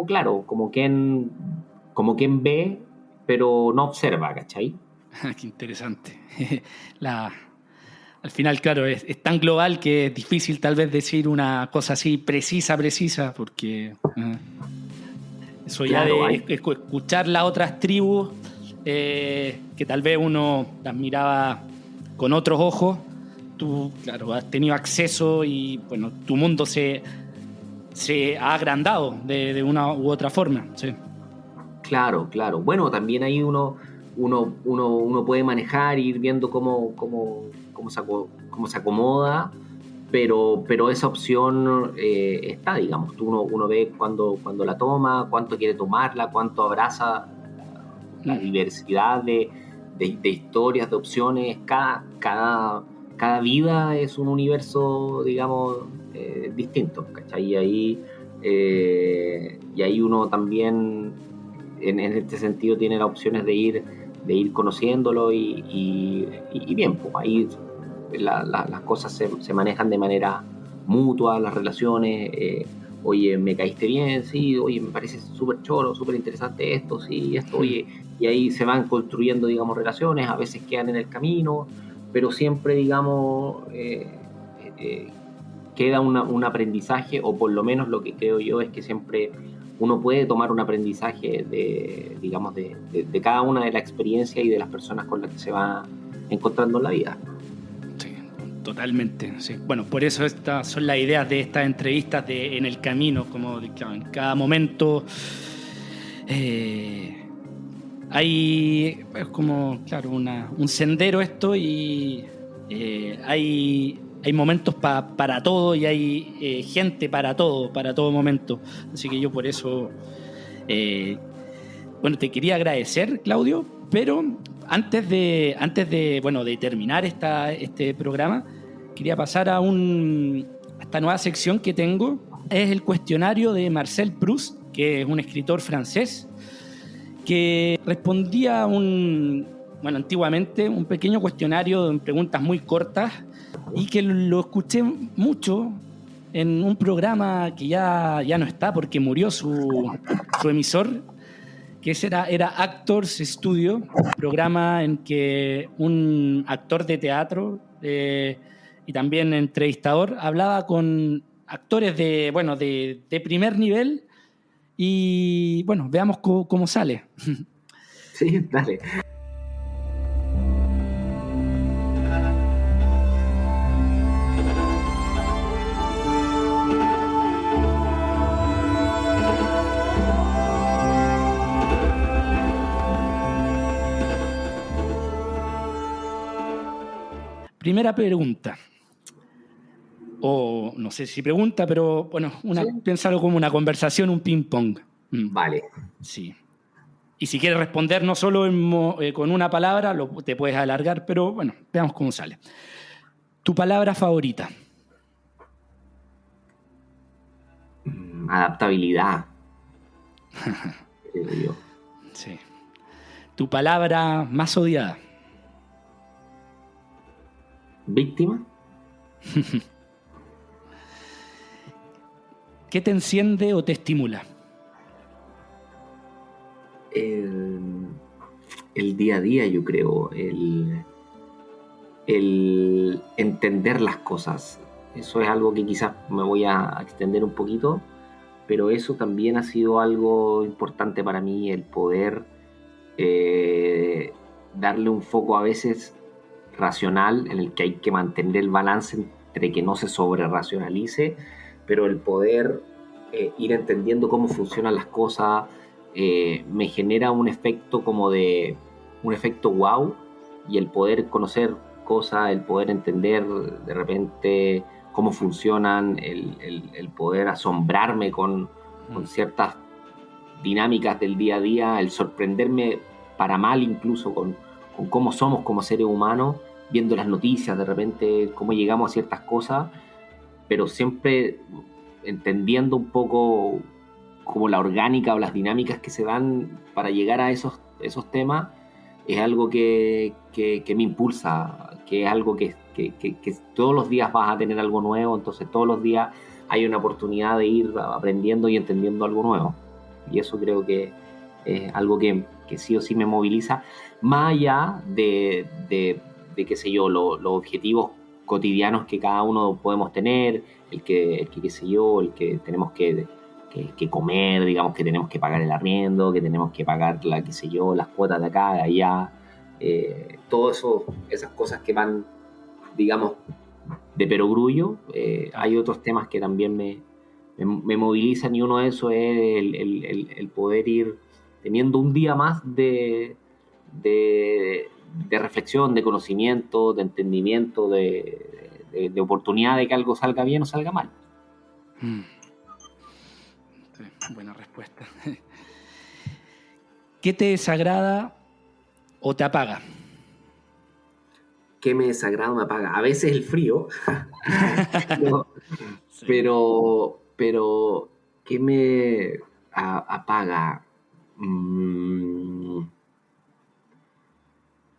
claro, como quien ve, pero no observa, ¿cachai? Qué interesante. Al final, claro, es tan global que es difícil tal vez decir una cosa así precisa, porque eso ya Claro, de escuchar las otras tribus, que tal vez uno las miraba con otros ojos, tú, claro, has tenido acceso y, bueno, tu mundo se ha agrandado de una u otra forma, sí. Claro. Bueno, también ahí uno puede manejar, ir viendo cómo se acomoda, pero esa opción está, digamos. Uno ve cuando la toma, cuánto quiere tomarla, cuánto abraza la diversidad de historias, de opciones. Cada vida es un universo, digamos, distinto, ¿cachai? Y ahí uno también, en este sentido, tiene las opciones de ir conociéndolo, y bien, pues ahí las cosas se manejan de manera mutua, las relaciones. Oye, me caíste bien, sí, oye, me parece súper choro, súper interesante esto, sí, esto, oye, y ahí se van construyendo, digamos, relaciones, a veces quedan en el camino, pero siempre, digamos, queda un aprendizaje, o por lo menos lo que creo yo es que siempre uno puede tomar un aprendizaje digamos, de cada una de las experiencias y de las personas con las que se va encontrando en la vida. Sí, totalmente. Sí. Bueno, por eso estas son las ideas de estas entrevistas en el camino, como claro, en cada momento es como, claro, un sendero esto, y hay hay momentos para todo y hay gente para todo momento. Así que yo por eso, bueno, te quería agradecer, Claudio, pero antes de terminar este programa, quería pasar a esta nueva sección que tengo. Es el cuestionario de Marcel Proust, que es un escritor francés, que respondía antiguamente un pequeño cuestionario de preguntas muy cortas y que lo escuché mucho en un programa que ya no está porque murió su emisor, que era Actors Studio, programa en que un actor de teatro y también entrevistador hablaba con actores de primer nivel y bueno, veamos cómo sale. Sí, dale. Primera pregunta. O no sé si pregunta, pero bueno, ¿Sí? Piénsalo como una conversación, un ping-pong. Vale. Sí. Y si quieres responder no solo con una palabra, te puedes alargar, pero bueno, veamos cómo sale. ¿Tu palabra favorita? Adaptabilidad. Creo yo. Sí. ¿Tu palabra más odiada? ¿Víctima? ¿Qué te enciende o te estimula? El día a día, yo creo. El entender las cosas. Eso es algo que quizás me voy a extender un poquito, pero eso también ha sido algo importante para mí, el poder darle un foco a veces racional, en el que hay que mantener el balance entre que no se sobre racionalice, pero el poder ir entendiendo cómo funcionan las cosas me genera un efecto un efecto wow, y el poder conocer cosas, el poder entender de repente cómo funcionan, el poder asombrarme con ciertas dinámicas del día a día, el sorprenderme para mal incluso con cómo somos como seres humanos, viendo las noticias de repente, cómo llegamos a ciertas cosas, pero siempre entendiendo un poco como la orgánica o las dinámicas que se dan para llegar a esos temas, es algo que me impulsa, que es algo que todos los días vas a tener algo nuevo, entonces todos los días hay una oportunidad de ir aprendiendo y entendiendo algo nuevo. Y eso creo que es algo que sí o sí me moviliza, más allá de qué sé yo, los objetivos cotidianos que cada uno podemos tener, el que qué sé yo, el que tenemos que comer, digamos, que tenemos que pagar el arriendo, que tenemos que pagar qué sé yo, las cuotas de acá, de allá, todo eso, esas cosas que van, digamos, de perogrullo. Hay otros temas que también me movilizan, y uno de esos es el poder ir teniendo un día más de reflexión, de conocimiento, de entendimiento, de oportunidad de que algo salga bien o salga mal. Sí, buena respuesta. ¿Qué te desagrada o te apaga? ¿Qué me desagrada o me apaga? A veces el frío, Sí. pero ¿qué me apaga?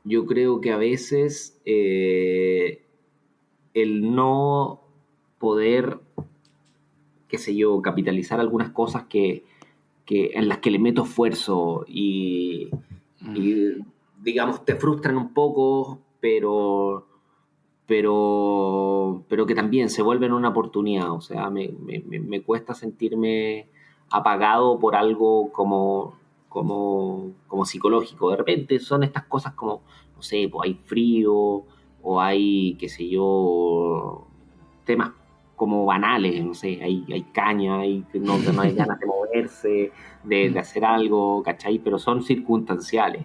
Yo creo que a veces el no poder, qué sé yo, capitalizar algunas cosas en las que le meto esfuerzo y digamos, te frustran un poco, pero que también se vuelven una oportunidad. O sea, me cuesta sentirme apagado por algo como psicológico. De repente son estas cosas como, no sé, pues hay frío o hay, qué sé yo, temas como banales, no sé, hay caña, no hay ganas de moverse, de hacer algo, ¿cachai? Pero son circunstanciales.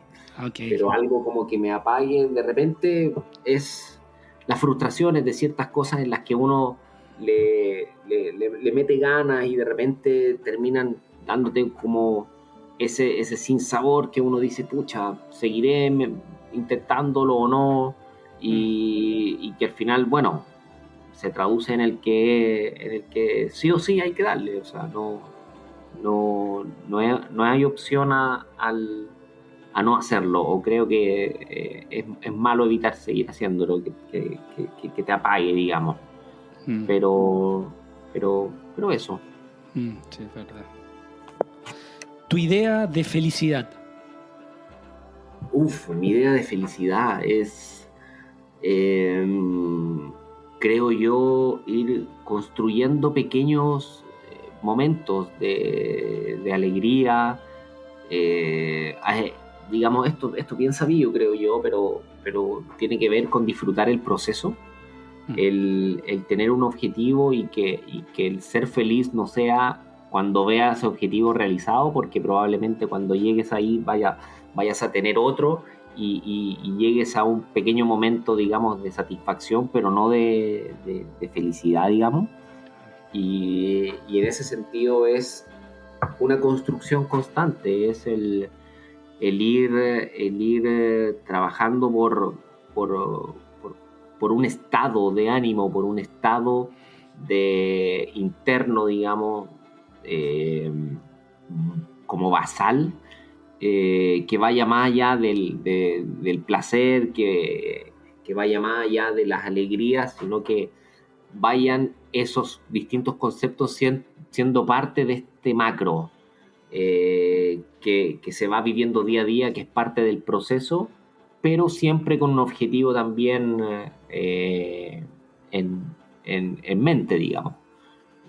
Okay. Pero algo como que me apague de repente es las frustraciones de ciertas cosas en las que uno le mete ganas y de repente terminan dándote como ese sinsabor que uno dice, pucha, seguiré intentándolo o no, y que al final, bueno, se traduce en el que sí o sí hay que darle, o sea, no hay opción a no hacerlo, o creo que es malo evitar seguir haciéndolo, que te apague, digamos. Pero eso. Sí, es verdad. Tu idea de felicidad. Mi idea de felicidad es, creo yo, ir construyendo pequeños momentos de alegría. Digamos, esto bien sabido, creo yo, pero tiene que ver con disfrutar el proceso. El tener un objetivo y que el ser feliz no sea cuando veas ese objetivo realizado, porque probablemente cuando llegues ahí vayas a tener otro y llegues a un pequeño momento, digamos, de satisfacción, pero no de felicidad, digamos. Y en ese sentido es una construcción constante, es el ir trabajando por un estado de ánimo, por un estado de interno, digamos, como basal, que vaya más allá del placer, que vaya más allá de las alegrías, sino que vayan esos distintos conceptos siendo parte de este macro, que se va viviendo día a día, que es parte del proceso, pero siempre con un objetivo también en mente, digamos.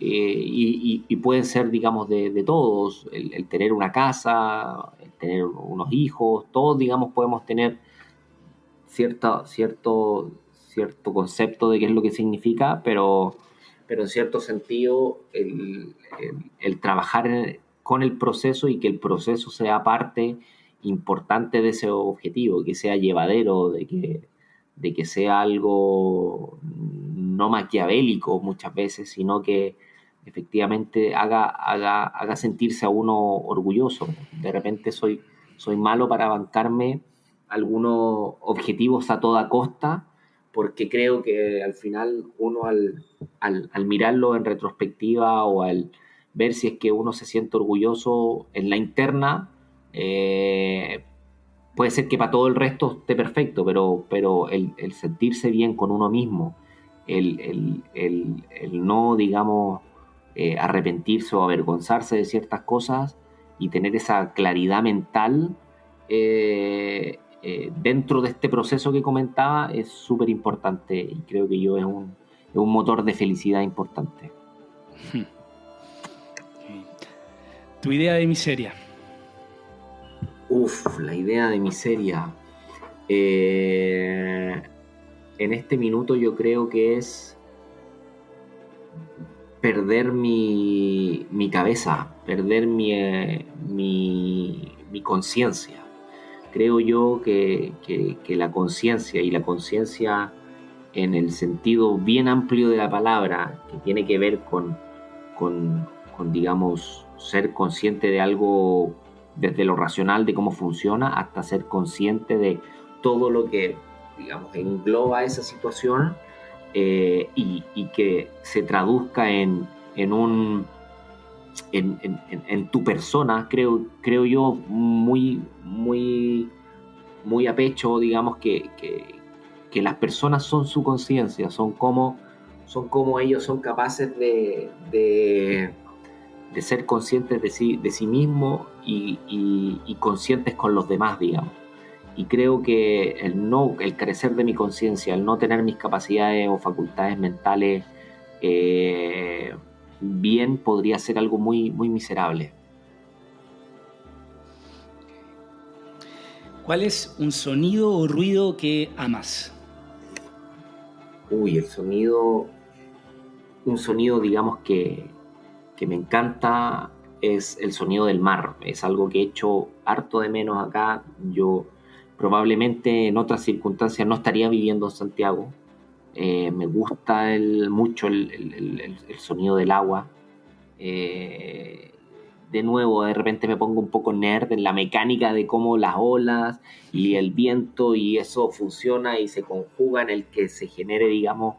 Y pueden ser, digamos, de todos, el tener una casa, el tener unos hijos, todos, digamos, podemos tener cierto concepto de qué es lo que significa, pero en cierto sentido el trabajar con el proceso y que el proceso sea parte importante de ese objetivo, que sea llevadero, de que sea algo no maquiavélico muchas veces, sino que efectivamente haga sentirse a uno orgulloso. De repente soy malo para bancarme algunos objetivos a toda costa, porque creo que al final uno al mirarlo en retrospectiva o al ver si es que uno se siente orgulloso en la interna, puede ser que para todo el resto esté perfecto, pero el sentirse bien con uno mismo, el no, digamos, arrepentirse o avergonzarse de ciertas cosas y tener esa claridad mental, dentro de este proceso que comentaba, es súper importante y creo que yo es un motor de felicidad importante. Tu idea de miseria. La idea de miseria. En este minuto yo creo que es perder mi cabeza, perder mi conciencia. Creo yo que la conciencia, y la conciencia en el sentido bien amplio de la palabra, que tiene que ver con, digamos, ser consciente de algo desde lo racional, de cómo funciona, hasta ser consciente de todo lo que, digamos, engloba esa situación, y que se traduzca en tu persona, creo yo, muy a pecho, digamos, que las personas son su conciencia, son como ellos son capaces de ser conscientes de sí mismos y conscientes con los demás, digamos. Y creo que el carecer de mi conciencia, el no tener mis capacidades o facultades mentales bien, podría ser algo muy, muy miserable. ¿Cuál es un sonido o ruido que amas? El sonido, un sonido, digamos, que me encanta es el sonido del mar. Es algo que he hecho harto de menos acá. Yo probablemente en otras circunstancias no estaría viviendo en Santiago. Me gusta mucho el sonido del agua. De nuevo, de repente me pongo un poco nerd en la mecánica de cómo las olas y el viento y eso funciona y se conjuga en el que se genere, digamos,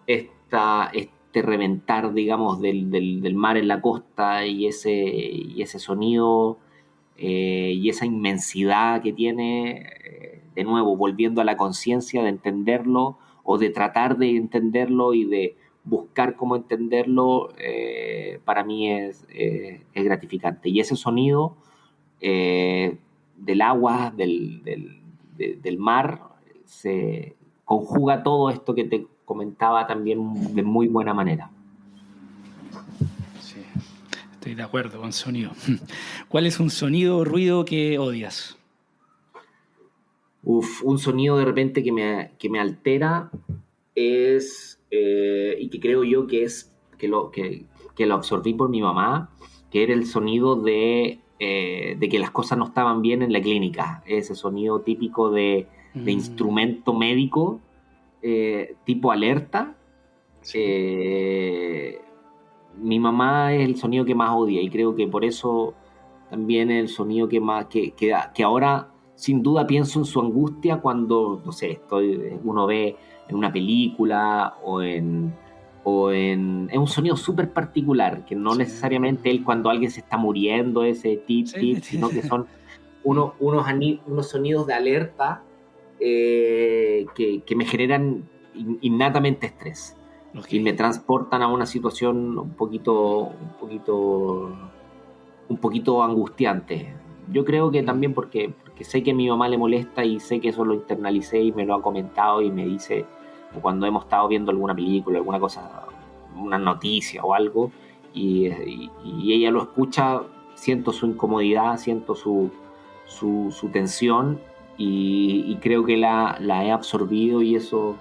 este reventar, digamos, del mar en la costa y ese sonido y esa inmensidad que tiene, de nuevo, volviendo a la conciencia de entenderlo o de tratar de entenderlo y de buscar cómo entenderlo, para mí es gratificante. Y ese sonido del agua, del mar, se conjuga todo esto que te comentaba también de muy buena manera. Sí, estoy de acuerdo con sonido. ¿Cuál es un sonido o ruido que odias? Un sonido de repente que me altera es, y que creo yo que es, que lo absorbí por mi mamá, que era el sonido de que las cosas no estaban bien en la clínica, ese sonido típico de instrumento médico, tipo alerta. Sí. eh, Mi mamá es el sonido que más odia y creo que por eso también es el sonido que más que ahora sin duda pienso en su angustia cuando, no sé, uno ve en una película es un sonido súper particular, que no Sí. necesariamente él cuando alguien se está muriendo, ese tip, Sí. tip, sino que son unos sonidos de alerta que me generan innatamente estrés Ok. y me transportan a una situación un poquito angustiante. Yo creo que también porque sé que a mi mamá le molesta y sé que eso lo internalicé y me lo ha comentado y me dice o cuando hemos estado viendo alguna película, alguna cosa, una noticia o algo, y ella lo escucha, siento su incomodidad, siento su tensión y creo que la he absorbido y eso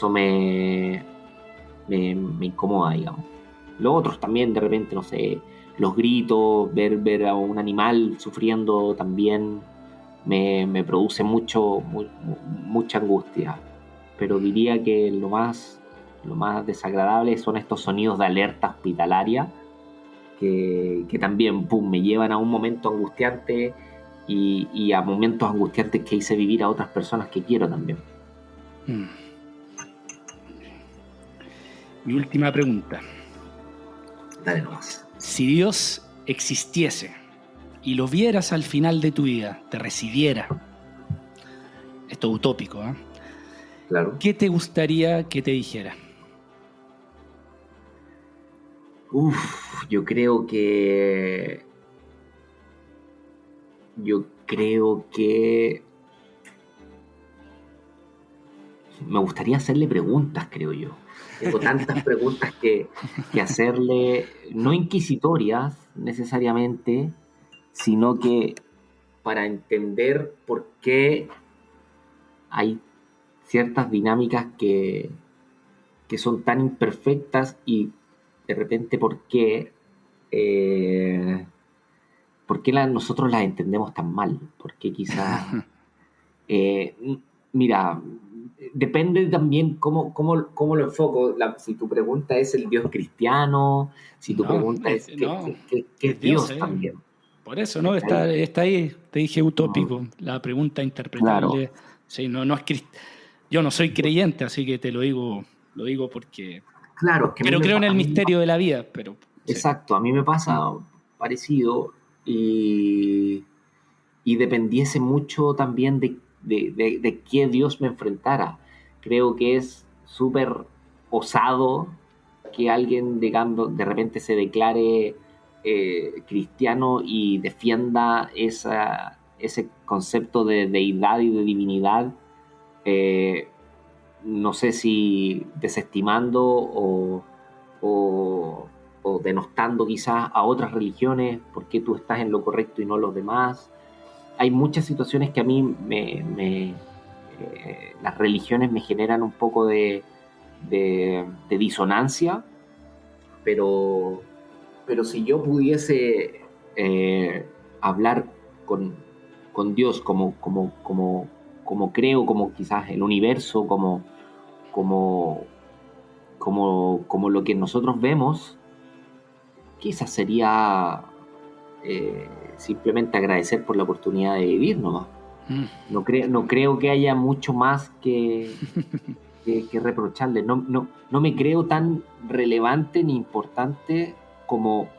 me incomoda, digamos. Los otros también, de repente, no sé, los gritos, ver a un animal sufriendo también me produce mucha angustia. Pero diría que lo más desagradable son estos sonidos de alerta hospitalaria que también pum, me llevan a un momento angustiante y a momentos angustiantes que hice vivir a otras personas que quiero también. Mi última pregunta. Dale nomás. Si Dios existiese y lo vieras al final de tu vida, te recibiera, esto es utópico, ¿eh? Claro. ¿Qué te gustaría que te dijera? Yo creo que. Yo creo que. Me gustaría hacerle preguntas, creo yo. Tengo tantas preguntas que hacerle, no inquisitorias necesariamente, sino que para entender por qué hay ciertas dinámicas que son tan imperfectas y de repente eh, por qué nosotros las entendemos tan mal, por qué quizás Eh, mira, depende también cómo lo enfoco. Si tu pregunta es el Dios cristiano, si tu No, pregunta es no, qué es es Dios, Dios ¿eh? también. Por eso, ¿no? ¿Cachai? Está ahí, te dije Mm, utópico, la pregunta claro, interpretable. Sí, no es yo no soy creyente, así que lo digo porque claro, es que pero creo en el a mí me misterio de la vida, pero sí. exacto, a mí me pasa parecido y dependiese mucho también de qué Dios me enfrentara. Creo que es súper osado que alguien de repente se declare cristiano y defienda ese concepto de deidad y de divinidad, eh, no sé si desestimando o, o denostando quizás a otras religiones, porque tú estás en lo correcto y no los demás. Hay muchas situaciones que a mí las religiones me generan un poco de disonancia, pero, pero si yo pudiese hablar con, con Dios como creo, como quizás el universo, como, como lo que nosotros vemos, quizás sería simplemente agradecer por la oportunidad de vivir nomás. No creo que haya mucho más que reprocharle. No me creo tan relevante ni importante como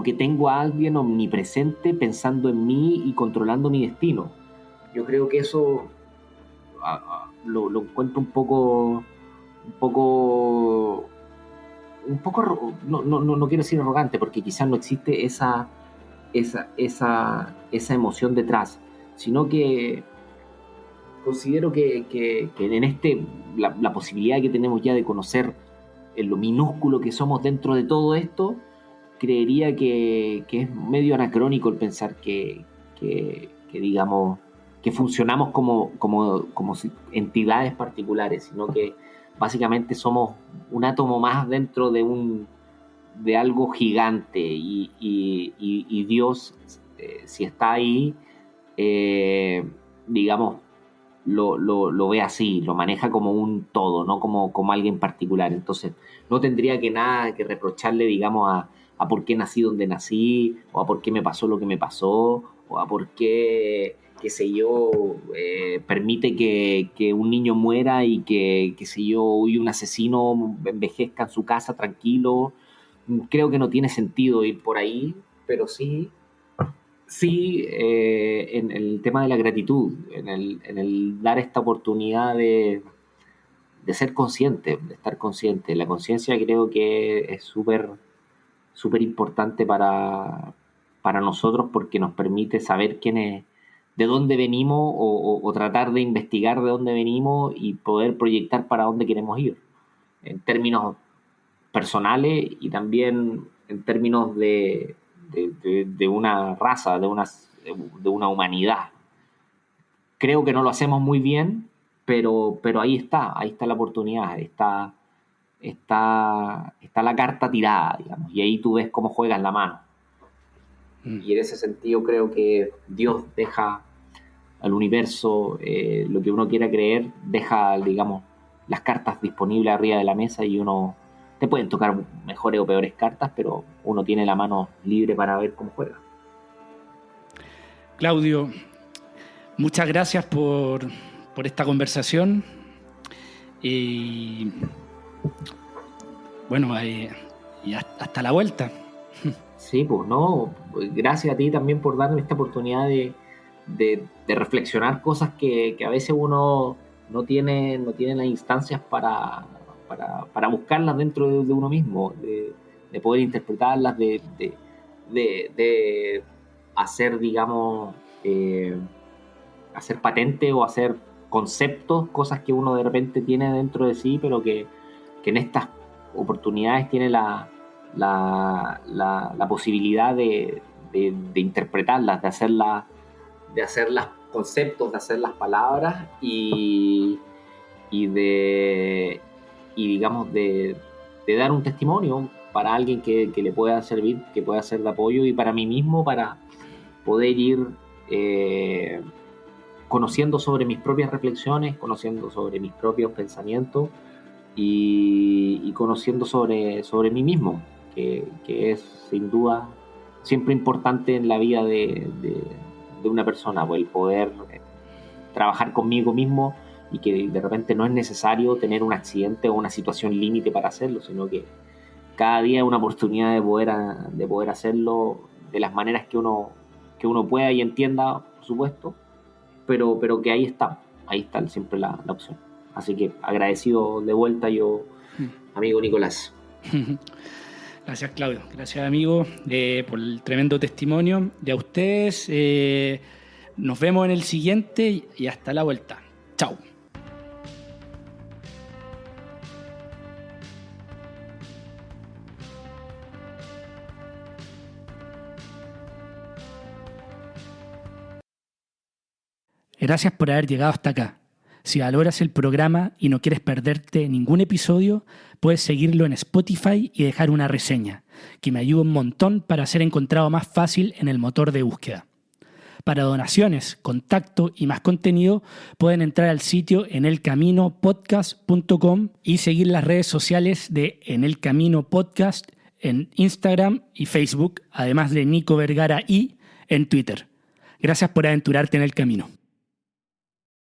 que tengo a alguien omnipresente pensando en mí y controlando mi destino. Yo creo que eso lo encuentro un poco, no quiero decir arrogante, porque quizás no existe esa emoción detrás, sino que considero que en la posibilidad que tenemos ya de conocer en lo minúsculo que somos dentro de todo esto, creería que es medio anacrónico el pensar que digamos, que funcionamos como entidades particulares, sino que básicamente somos un átomo más dentro de algo gigante, y Dios, si está ahí, digamos, lo ve así, lo maneja como un todo, no como alguien particular. Entonces, no tendría nada que reprocharle, digamos, a por qué nací donde nací, o a por qué me pasó lo que me pasó, o a por qué, qué sé yo, permite que un niño muera y que, qué sé yo, y un asesino envejezca en su casa tranquilo. Creo que no tiene sentido ir por ahí, pero sí, en el tema de la gratitud, en el dar esta oportunidad de ser consciente, de estar consciente. La conciencia creo que es súper importante para nosotros, porque nos permite saber de dónde venimos, o tratar de investigar de dónde venimos y poder proyectar para dónde queremos ir, en términos personales y también en términos de una raza, de una humanidad. Creo que no lo hacemos muy bien, pero ahí está la oportunidad, está la carta tirada, digamos, y ahí tú ves cómo juegas la mano. Y en ese sentido creo que Dios deja al universo, lo que uno quiera creer, deja, digamos, las cartas disponibles arriba de la mesa, y uno, te pueden tocar mejores o peores cartas, pero uno tiene la mano libre para ver cómo juega. Claudio, muchas gracias por esta conversación, y bueno, y hasta la vuelta. Sí, pues no, gracias a ti también por darme esta oportunidad de reflexionar cosas que a veces uno no tiene las instancias para buscarlas dentro de uno mismo, de poder interpretarlas, de hacer, digamos, hacer patente o hacer conceptos, cosas que uno de repente tiene dentro de sí, pero que en estas oportunidades tiene la posibilidad de interpretarlas, de hacerlas conceptos, de hacer las palabras, y digamos de dar un testimonio para alguien que le pueda servir, que pueda ser de apoyo, y para mí mismo, para poder ir conociendo sobre mis propias reflexiones, conociendo sobre mis propios pensamientos, y conociendo sobre mí mismo, que es sin duda siempre importante en la vida de una persona, pues el poder trabajar conmigo mismo, y que de repente no es necesario tener un accidente o una situación límite para hacerlo, sino que cada día es una oportunidad de poder hacerlo de las maneras que uno pueda y entienda, por supuesto, pero que ahí está siempre la opción. Así que agradecido de vuelta yo, amigo Nicolás. Gracias, Claudio. Gracias, amigo, por el tremendo testimonio. Y a ustedes, nos vemos en el siguiente, y hasta la vuelta. Chao. Gracias por haber llegado hasta acá. Si valoras el programa y no quieres perderte ningún episodio, puedes seguirlo en Spotify y dejar una reseña, que me ayuda un montón para ser encontrado más fácil en el motor de búsqueda. Para donaciones, contacto y más contenido pueden entrar al sitio enelcaminopodcast.com y seguir las redes sociales de En el Camino Podcast en Instagram y Facebook, además de Nico Vergara y en Twitter. Gracias por aventurarte en el camino.